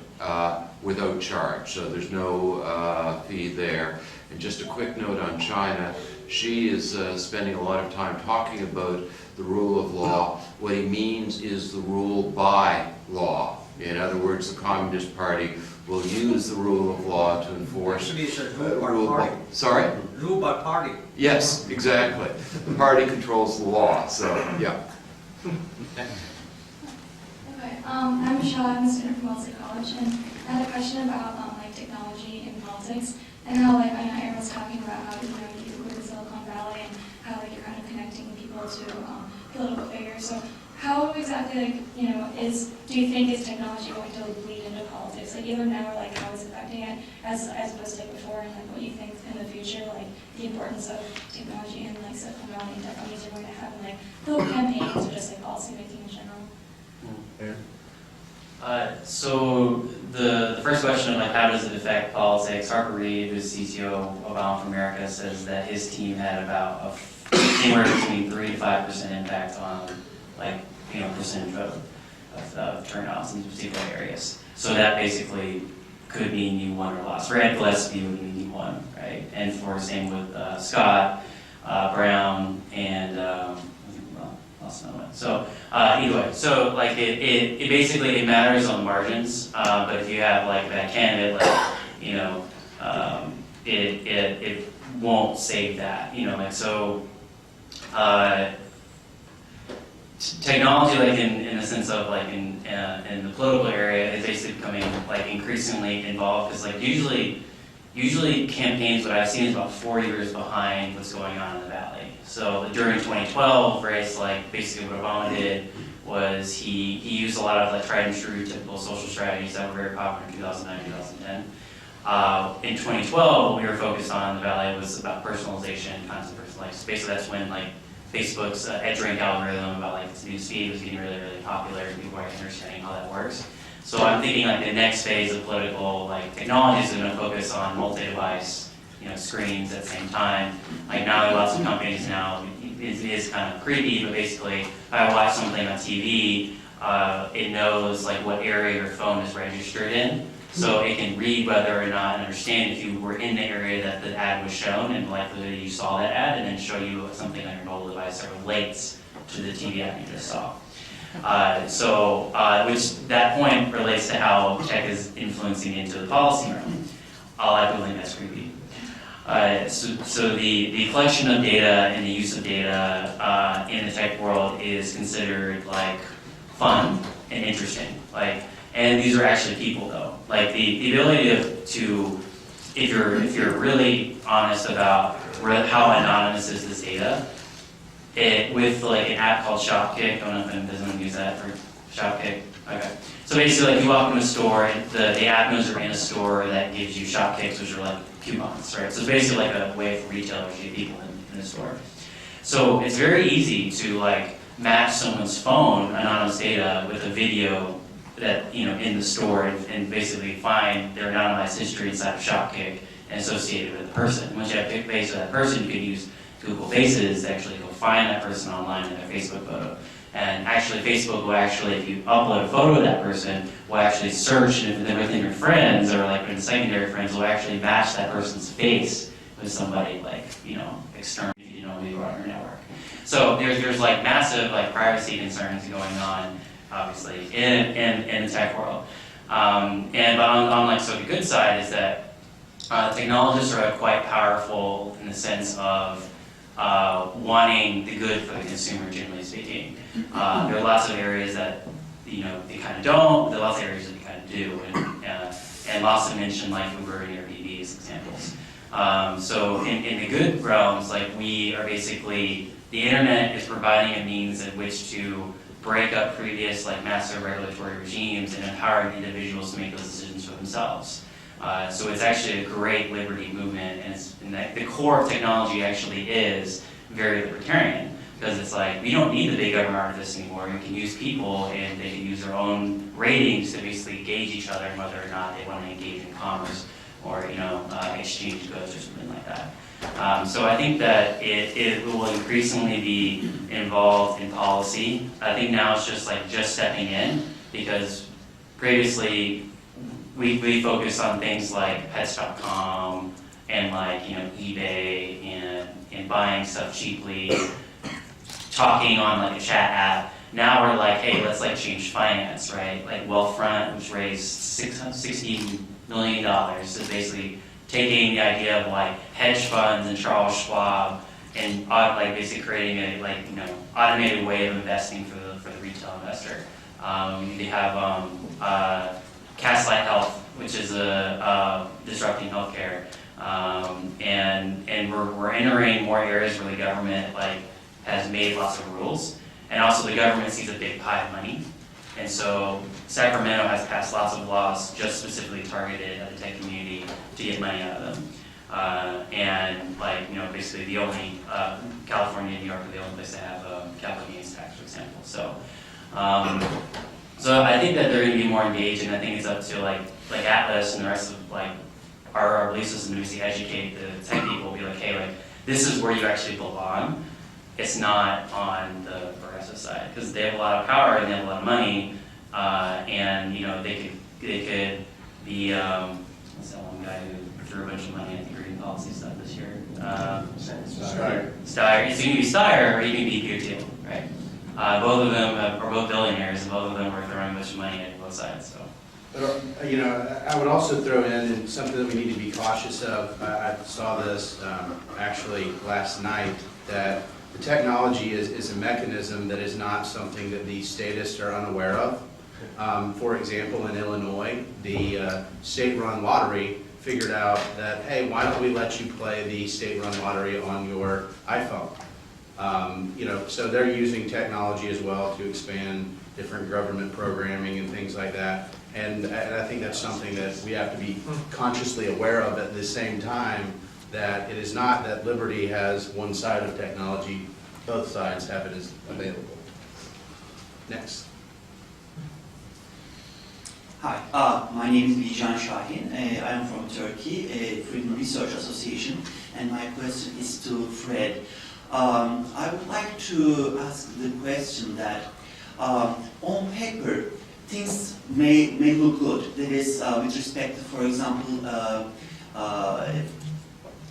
without charge, so there's no fee there. And just a quick note on China, Xi is spending a lot of time talking about the rule of law. What he means is the rule by law. In other words, the Communist Party will use the rule of law to enforce. Actually, it's a rule by party. Sorry? Rule by party. Yes, exactly. The party controls the law, so yeah. Okay, I'm Michelle, I'm a student from Wellesley College, and I had a question about technology in politics, and how I know Aaron was talking about how you go to Silicon Valley and how you're kind of connecting people to political figures. So how exactly do you think is technology going to lead into politics? Like either now or how it's affecting it as opposed to before, and what you think in the future, the importance of technology in Silicon Valley and technologies are going to have in political campaigns or just policy making in general. So the first question of how does it affect politics? Harper Reid, who's CTO of Obama for America, says that his team had about anywhere between 3 to 5% impact on percentage of turnouts in particular areas. So that basically could mean you won or lost. For Ed Gillespie, it would mean you won, right? And for same with Scott, Brown, and lost another one. So either way, so it basically it matters on the margins. But if you have a bad candidate, it won't save that. technology, like in the sense of like in the political area, is basically becoming like increasingly involved, because like usually campaigns, what I've seen is about 4 years behind what's going on in the Valley. So during 2012, race, like basically what Obama did was he used a lot of like tried and true typical social strategies that were very popular in 2009, 2010. In 2012, what we were focused on in the Valley was about personalization, content personalization. Basically, that's when like Facebook's EdgeRank algorithm about like its news feed was getting really, really popular, and people are understanding how that works. So I'm thinking like the next phase of political like technology is going to focus on multi-device, screens at the same time. Like now, lots of companies now, it is kind of creepy, but basically, if I watch something on TV, it knows like what area your phone is registered in. So it can read whether or not and understand if you were in the area that the ad was shown and the likelihood that you saw that ad, and then show you something on your mobile device that relates to the TV ad you just saw. Which that point relates to how tech is influencing into the policy realm. I believe that's creepy. So the collection of data and the use of data in the tech world is considered like fun and interesting. And these are actually people though. Like the ability to if you're really honest about how anonymous is this data, with like an app called Shopkick. I don't know if anyone doesn't use that for Shopkick. Okay. So basically, like you walk in a store, the app knows you're in a store that gives you Shopkicks, which are like coupons, right? So it's basically like a way for retailers to get people in the store. So it's very easy to like match someone's phone anonymous data with a video that in the store, and basically find their anonymized history inside of Shopkick and associate it with the person. Once you have a face of that person, you can use Google Faces to actually go find that person online in their Facebook photo. And actually, Facebook will actually, if you upload a photo of that person, will actually search, and if they're within your friends or like in secondary friends, will actually match that person's face with somebody like external, if you know who you are on your network. So there's like massive like privacy concerns going on, obviously, in the tech world. But on like so the good side is that technologists are quite powerful in the sense of wanting the good for the consumer, generally speaking. There are lots of areas that they kind of don't. There are lots of areas that they kind of do, and Lawson mentioned like Uber and Airbnb as examples. So in the good realms, like we are basically, the internet is providing a means in which to break up previous like massive regulatory regimes and empowering individuals to make those decisions for themselves. So it's actually a great liberty movement, and the core of technology actually is very libertarian, because it's like, we don't need the big government artifice anymore. You can use people, and they can use their own ratings to basically gauge each other and whether or not they want to engage in commerce or exchange goods or something like that. So I think that it will increasingly be involved in policy. I think now it's just stepping in, because previously we focus on things like pets.com and like eBay and buying stuff cheaply, talking on like a chat app. Now we're like, hey, let's like change finance, right? Like Wealthfront, which raised $60 million, is basically taking the idea of like hedge funds and Charles Schwab and like basically creating a automated way of investing for the retail investor. They have Castlight Health, which is disrupting healthcare, and we're entering more areas where the government has made lots of rules, and also the government sees a big pie of money, and so Sacramento has passed lots of laws just specifically targeted at the tech community to get money out of them, and basically the only California and New York are the only place to have capital gains tax, for example. So I think that they're going to be more engaged, and I think it's up to like Atlas and the rest of our belief system to basically educate the tech people, be like, hey, this is where you actually belong. It's not on the progressive side, because they have a lot of power and they have a lot of money, and they could be what's that one guy who threw a bunch of money at the green policy stuff this year? Steyer. So you can be Steyer or you can be Peter Thiel, right? Both of them are both billionaires, and both of them are throwing a bunch of money at both sides. So. I would also throw in something that we need to be cautious of. I saw this actually last night, that The technology is a mechanism that is not something that the statists are unaware of. For example, in Illinois, the state-run lottery figured out that, hey, why don't we let you play the state-run lottery on your iPhone? So they're using technology as well to expand different government programming and things like that. And I think that's something that we have to be consciously aware of at the same time, that it is not that liberty has one side of technology, both sides have it as available. Next. Hi, my name is Bijan Shahin. I am from Turkey, Freedom Research Association, and my question is to Fred. I would like to ask the question that on paper, things may look good. That is, with respect to, for example,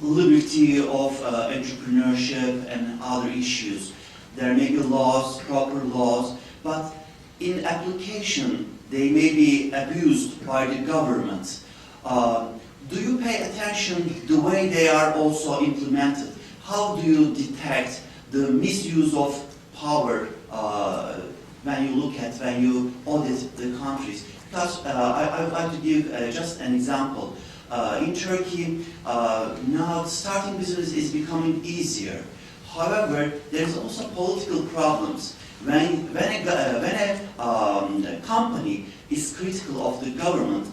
liberty of entrepreneurship and other issues. There may be laws, proper laws, but in application, they may be abused by the government. Do you pay attention the way they are also implemented? How do you detect the misuse of power when you audit the countries? Because I would like to give just an example. In Turkey, now starting business is becoming easier. However, there's also political problems. When a company is critical of the government,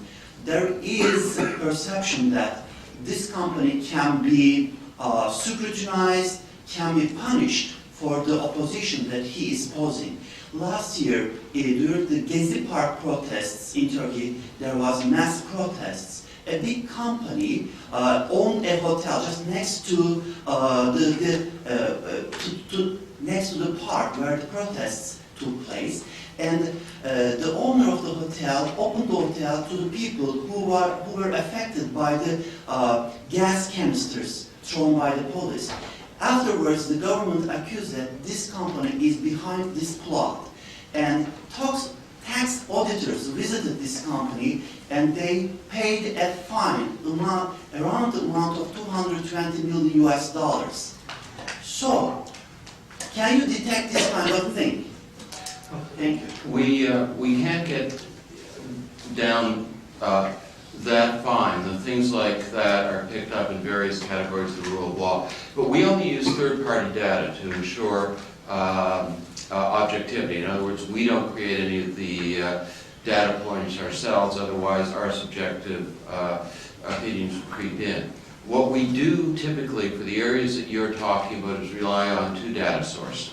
there is a perception that this company can be scrutinized, can be punished for the opposition that he is posing. Last year, during the Gezi Park protests in Turkey, there was mass protests. A big company owned a hotel just next to next to the park where the protests took place, and the owner of the hotel opened the hotel to the people who were affected by the gas canisters thrown by the police. Afterwards, the government accused that this company is behind this plot, and tax auditors visited this company, and they paid a fine around the amount of $220 million US. So, can you detect this kind of thing? Thank you. We can't get down that fine. The things like that are picked up in various categories of the rule of law. But we only use third-party data to ensure objectivity. In other words, we don't create any of the data points ourselves, otherwise our subjective opinions would creep in. What we do typically for the areas that you're talking about is rely on two data sources,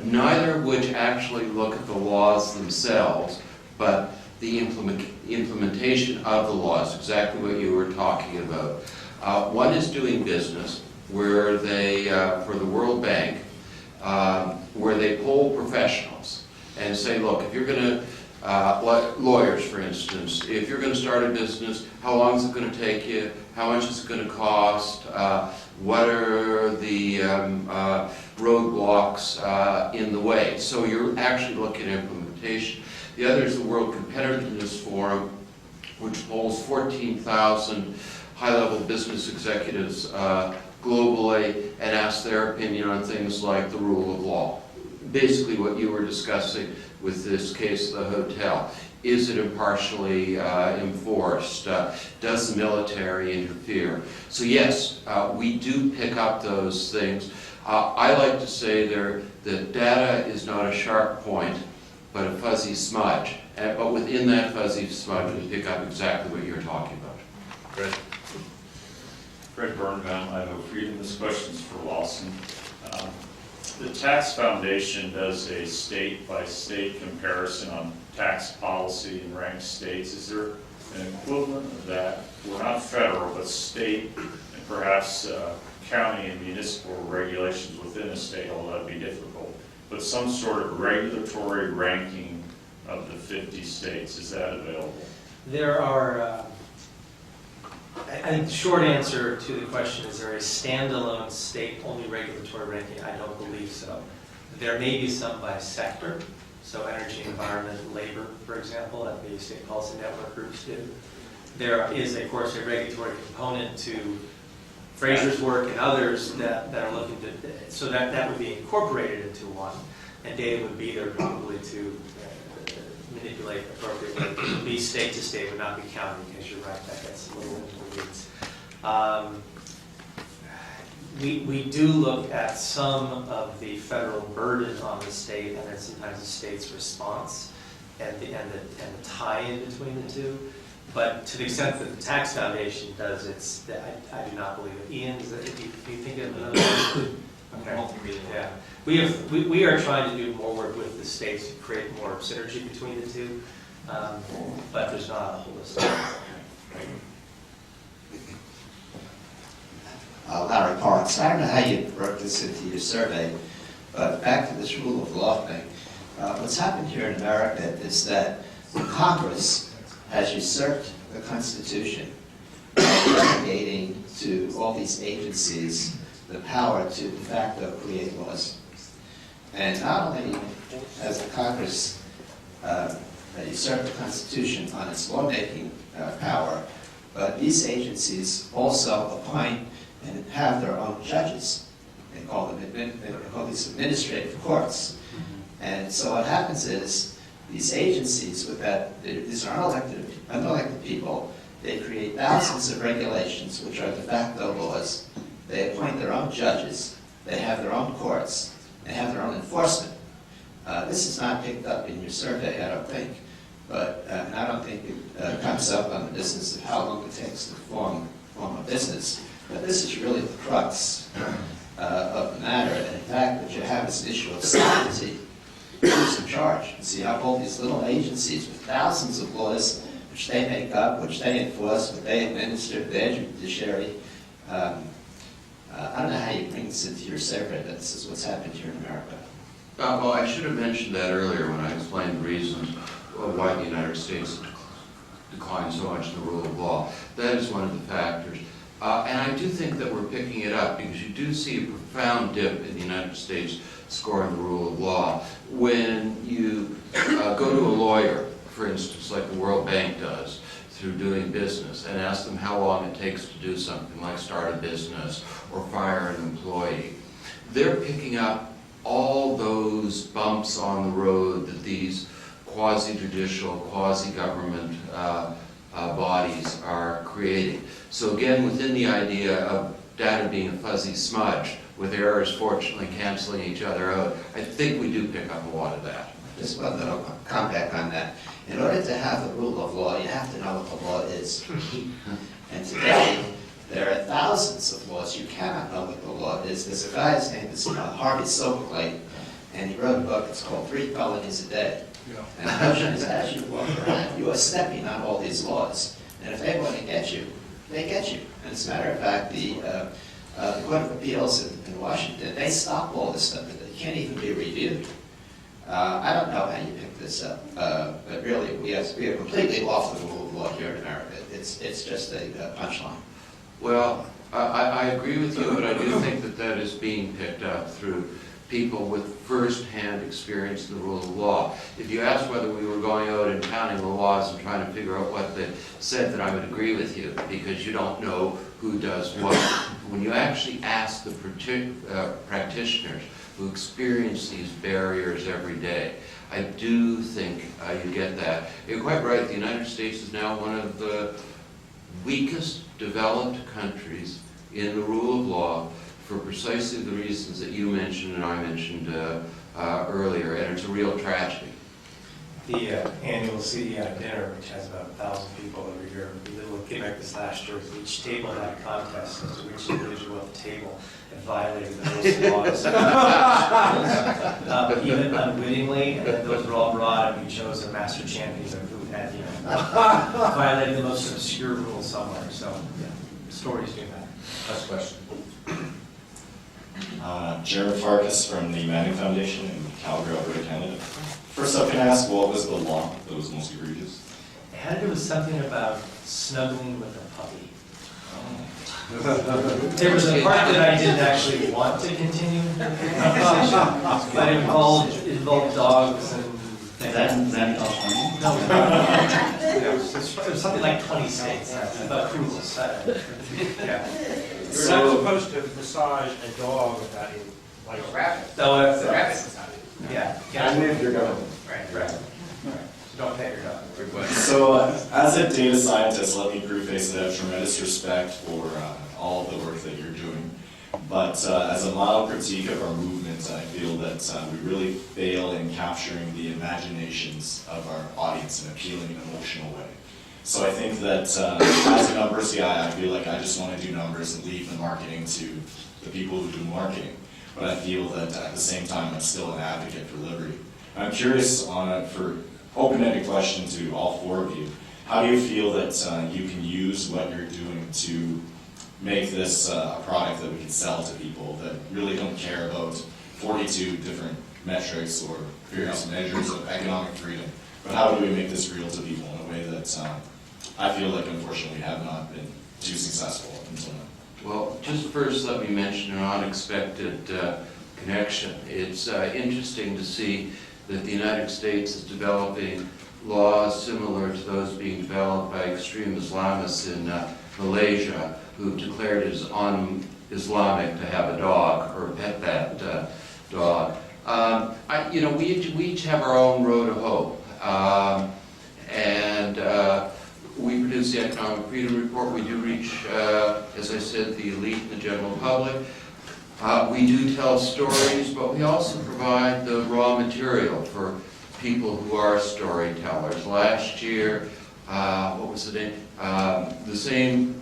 neither of which actually look at the laws themselves, but the implementation of the laws, exactly what you were talking about. One is doing business, where they, for the World Bank, where they poll professionals and say, look, if you're going to, lawyers for instance, if you're going to start a business, how long is it going to take you? How much is it going to cost? What are the roadblocks in the way? So you're actually looking at implementation. The other is the World Competitiveness Forum, which polls 14,000 high-level business executives globally and asks their opinion on things like the rule of law. Basically what you were discussing with this case of the hotel. Is it impartially enforced? Does the military interfere? So yes, we do pick up those things. I like to say that data is not a sharp point, but a fuzzy smudge. But within that fuzzy smudge, we pick up exactly what you're talking about. Fred. Fred Birnbaum, Idaho Freedom. This question is for Lawson. The Tax Foundation does a state-by-state comparison on tax policy in ranked states. Is there an equivalent of that? Well, not federal, but state, and perhaps county and municipal regulations within a state, although that'd be difficult. But some sort of regulatory ranking of the 50 states, is that available? There are, I think the short answer to the question is, there a standalone state-only regulatory ranking? I don't believe so. There may be some by sector, so energy, environment, and labor, for example, that the state policy network groups do. There is, of course, a regulatory component to Fraser's work and others that are looking to, so that would be incorporated into one, and data would be there probably to manipulate appropriately. It would be state to state, would not be county, because you're right, that gets a little into the weeds. We do look at some of the federal burden on the state, and then sometimes the state's response, and the tie-in between the two. But to the extent that the tax foundation does, I do not believe it. Ian, do you think of another one? Okay. Yeah. We are trying to do more work with the states to create more synergy between the two, but there's not a holistic. Larry Parks. I don't know how you wrote this into your survey, but back to this rule of law thing. What's happened here in America is that Congress has usurped the Constitution by delegating to all these agencies the power to de facto create laws. And not only has the Congress usurped the Constitution on its lawmaking power, but these agencies also appoint and have their own judges. They call these administrative courts. And so what happens is these agencies, these are unelected people, they create thousands of regulations which are de facto laws. They appoint their own judges. They have their own courts. They have their own enforcement. This is not picked up in your survey, I don't think. But and I don't think it comes up on the business of how long it takes to form a business. But this is really the crux of the matter. And in fact, what you have is an issue of sovereignty. Who's in charge? You see how all these little agencies with thousands of laws, which they make up, which they enforce, which they administer, their judiciary. I don't know how you bring this into your survey, but this is what's happened here in America. Well, I should have mentioned that earlier when I explained the reasons why the United States declined so much in the rule of law. That is one of the factors. And I do think that we're picking it up because you do see a profound dip in the United States score in the rule of law. When you go to a lawyer, for instance, like the World Bank does, through doing business, and ask them how long it takes to do something like start a business or fire an employee, they're picking up all those bumps on the road that these quasi-judicial, quasi-government bodies are creating. So again, within the idea of data being a fuzzy smudge, with errors fortunately canceling each other out, I think we do pick up a lot of that. Just one little comeback on that. In order to have the rule of law, you have to know what the law is. And today, there are thousands of laws. You cannot know what the law is. There's a guy, his name is Harvey Silverglate, and he wrote a book, it's called 3 Felonies a Day. And the notion is, as you walk around, you are stepping on all these laws. And if they want to get you, they get you. And as a matter of fact, the Court of Appeals in Washington, they stop all this stuff. It can't even be reviewed. I don't know how you pick this up, but really, we are completely off the rule of law here in America. It's just a punchline. Well, I agree with you, but I do think that that is being picked up through people with first-hand experience in the rule of law. If you asked whether we were going out and counting the laws and trying to figure out what they said, then I would agree with you, because you don't know who does what. When you actually ask the practitioners who experience these barriers every day, I do think you get that. You're quite right, the United States is now one of the weakest developed countries in the rule of law for precisely the reasons that you mentioned and I mentioned earlier, and it's a real tragedy. The annual CEI dinner, which has about 1,000 people every year, we did with Quebec this last year. Each table had a contest as to which individual at the table had violated the most laws. Even unwittingly, and then those were all brought, and we chose a master champions of who had violated the most obscure rule somewhere. So, yeah, stories do that. Last question. Jared Farkas from the Mannkal Foundation in Calgary, Alberta, Canada. First up, can I ask what was the law that was most egregious? It had to do with something about snuggling with a puppy. There was a part that I didn't actually want to continue the conversation, but it involved dogs and things. Is that in California? No, it was something like 20 states, about approvals. Yeah. You're not supposed to massage a dog without a license. Rabbit. No, Rabbit is not it. yeah. And if you're going. Right. So don't pet your dog. So, as a data scientist, let me preface that I have tremendous respect for all of the work that you're doing. But as a mild critique of our movement, I feel that we really fail in capturing the imaginations of our audience in an appealing and emotional way. So I think that as a numbers guy, I feel like I just want to do numbers and leave the marketing to the people who do marketing. But I feel that at the same time, I'm still an advocate for liberty. I'm curious for open-ended question to all four of you. How do you feel that you can use what you're doing to make this a product that we can sell to people that really don't care about 42 different metrics or various measures of economic freedom? But how do we make this real to people in a way that I feel like unfortunately we have not been too successful until now? Well, just first let me mention an unexpected connection. It's interesting to see that the United States is developing laws similar to those being developed by extreme Islamists in Malaysia, who've declared it as un-Islamic to have a dog or pet that dog. We each have our own road to hope. We produce the Economic Freedom Report. We do reach, as I said, the elite and the general public. We do tell stories, but we also provide the raw material for people who are storytellers. Last year, what was the name? The same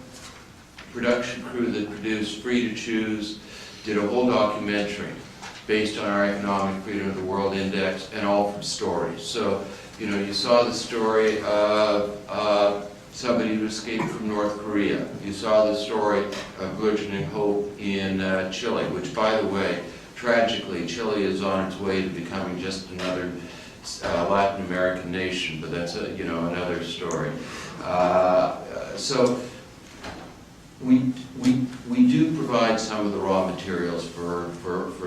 production crew that produced Free to Choose did a whole documentary based on our Economic Freedom of the World Index, and all from stories. So, you saw the story of somebody who escaped from North Korea. You saw the story of burgeoning hope in Chile, which, by the way, tragically, Chile is on its way to becoming just another Latin American nation, but that's another story. So we do provide some of the raw materials for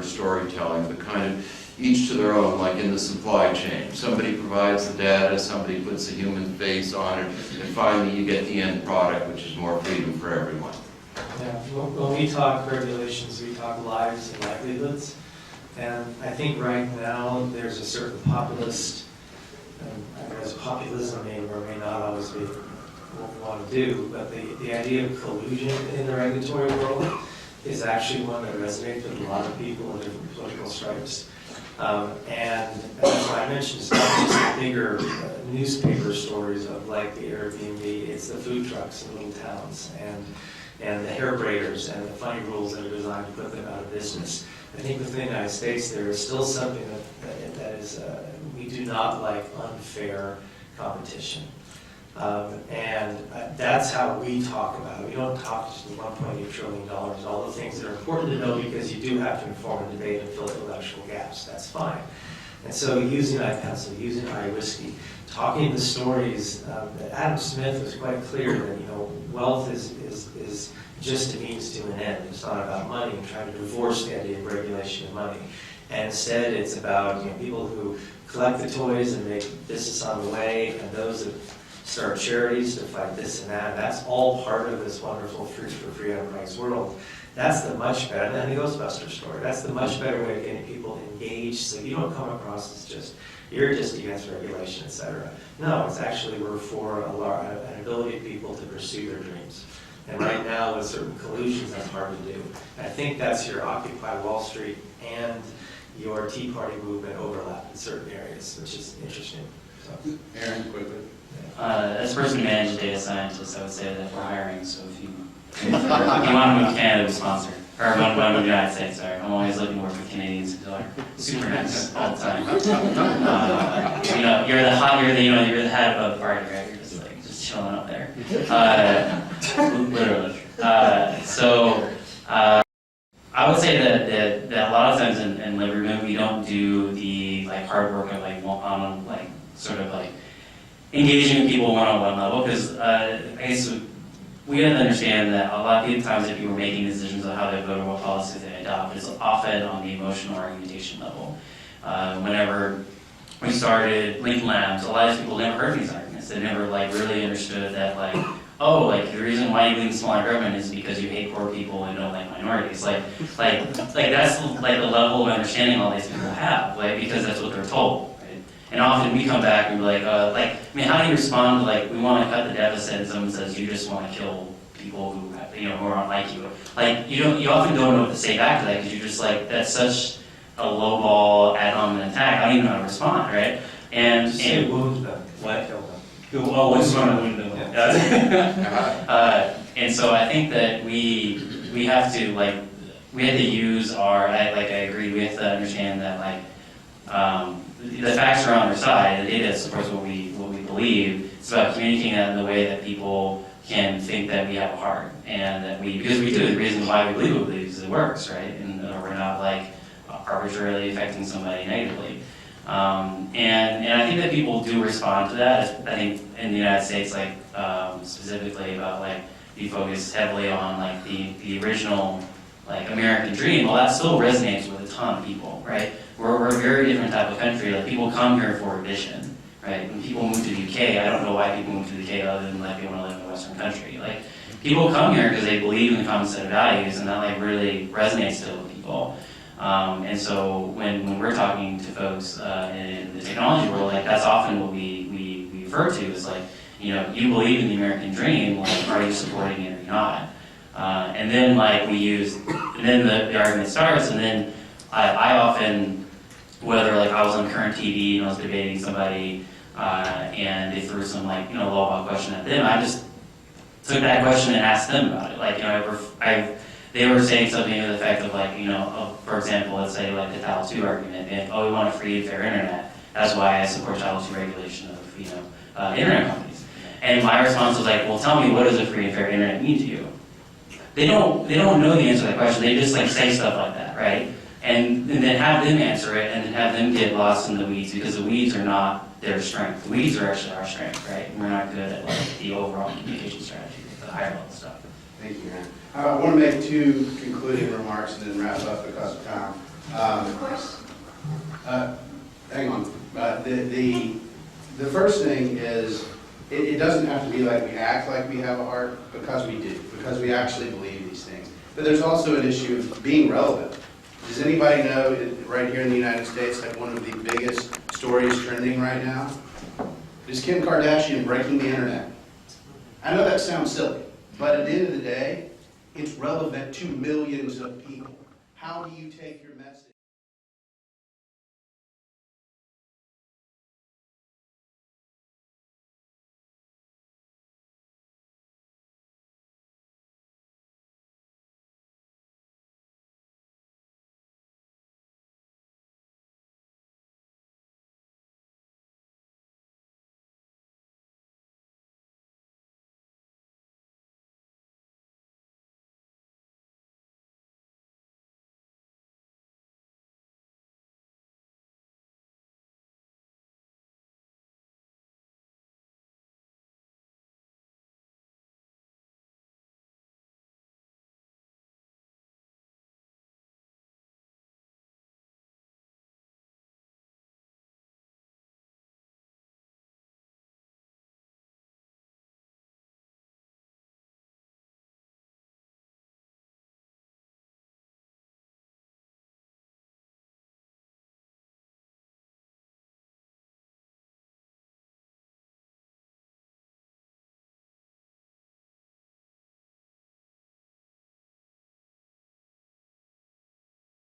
storytelling, but kind of each to their own, like in the supply chain. Somebody provides the data, somebody puts a human face on it, and finally you get the end product, which is more freedom for everyone. Yeah, when we talk regulations, we talk lives and livelihoods. And I think right now there's a certain populist, and I guess populism may or may not always be what we want to do, but the idea of collusion in the regulatory world is actually one that resonates with a lot of people in different political stripes. And as I mentioned, it's not just the bigger newspaper stories of like the Airbnb, it's the food trucks in little towns and the hair braiders and the funny rules that are designed to put them out of business. I think within the United States there is still something that is, we do not like unfair competition. And that's how we talk about it. We don't talk just $1.8 trillion, all the things that are important to know because you do have to inform a debate and fill intellectual gaps. That's fine. And so using iPencil, using iWhiskey, talking the stories, Adam Smith was quite clear that wealth is just a means to an end. It's not about money and trying to divorce the idea of regulation of money. And instead it's about people who collect the toys and make business on the way, and those that start charities to fight this and that. That's all part of this wonderful Fruit for Free enterprise world. That's the much better, and the Ghostbusters story, that's the much better way of getting people engaged so you don't come across as you're just against regulation, etc. No, it's actually we're for an ability of people to pursue their dreams. And right now with certain collusions, that's hard to do. And I think that's your Occupy Wall Street and your Tea Party movement overlap in certain areas, which is interesting. So. Aaron, quickly. As a person who manages data scientists, I would say that we're hiring, so if you want to move to Canada, we sponsor. Or want to move to the United States, sorry. I'm always looking to work with Canadians who are super nice all the time. You're the head of the party, right? You're just chilling up there. Literally. I would say that a lot of times in labor movement, we don't do the hard work of engaging with people one-on-one level, because I guess we have to understand that a lot of the times if you were making decisions on how they vote or what policies they adopt, it's often on the emotional argumentation level. Whenever we started Lincoln Labs, a lot of people never heard these arguments. They never really understood that oh, like the reason why you believe in smaller government is because you hate poor people and don't like minorities. Like that's like the level of understanding all these people have, like because that's what they're told, right? And often we come back and we're like, I mean, how do you respond to like we want to cut the deficit and someone says you just want to kill people who who aren't like you? Like you often don't know what to say back to that because you're just like that's such a lowball ad hominem attack. I don't even know how to respond, right? And Say wound them. what? Kill them. Oh, what's going to wound them? And so I think that we have to use our I agree we have to understand that the facts are on our side. The data supports what we believe. It's about communicating that in the way that people can think that we have a heart and that because we do. The reason why we believe what we believe is it works, right? And we're not arbitrarily affecting somebody negatively. And I think that people do respond to that. I think in the United States, specifically about you focus heavily on the original American dream. Well, that still resonates with a ton of people, right? We're a very different type of country. People come here for a vision, right? When people move to the UK, I don't know why people move to the UK other than they want to live in a Western country. People come here because they believe in the common set of values, and that really resonates still with people. And so when we're talking to folks in the technology world, that's often what we refer to as you believe in the American dream, are you supporting it or not? And then the argument starts, and then I often, whether I was on current TV and I was debating somebody, and they threw some lowball question at them, I just took that question and asked them about it. They were saying something to the effect of for example, let's say the Title II argument, and we want a free and fair internet. That's why I support Title II regulation of internet companies. And my response was well, tell me, what does a free and fair internet mean to you? They don't know the answer to that question. They just say stuff like that, right? And then have them answer it, and then have them get lost in the weeds because the weeds are not their strength. The weeds are actually our strength, right? And we're not good at the overall communication strategy, the higher level stuff. Thank you, man. I want to make two concluding remarks and then wrap up because of time. Of course. Hang on. The first thing is, it doesn't have to be we act like we have a heart, because we do, because we actually believe these things. But there's also an issue of being relevant. Does anybody know, right here in the United States, that one of the biggest stories trending right now is Kim Kardashian breaking the internet? I know that sounds silly, but at the end of the day, it's relevant to millions of people. How do you take your message?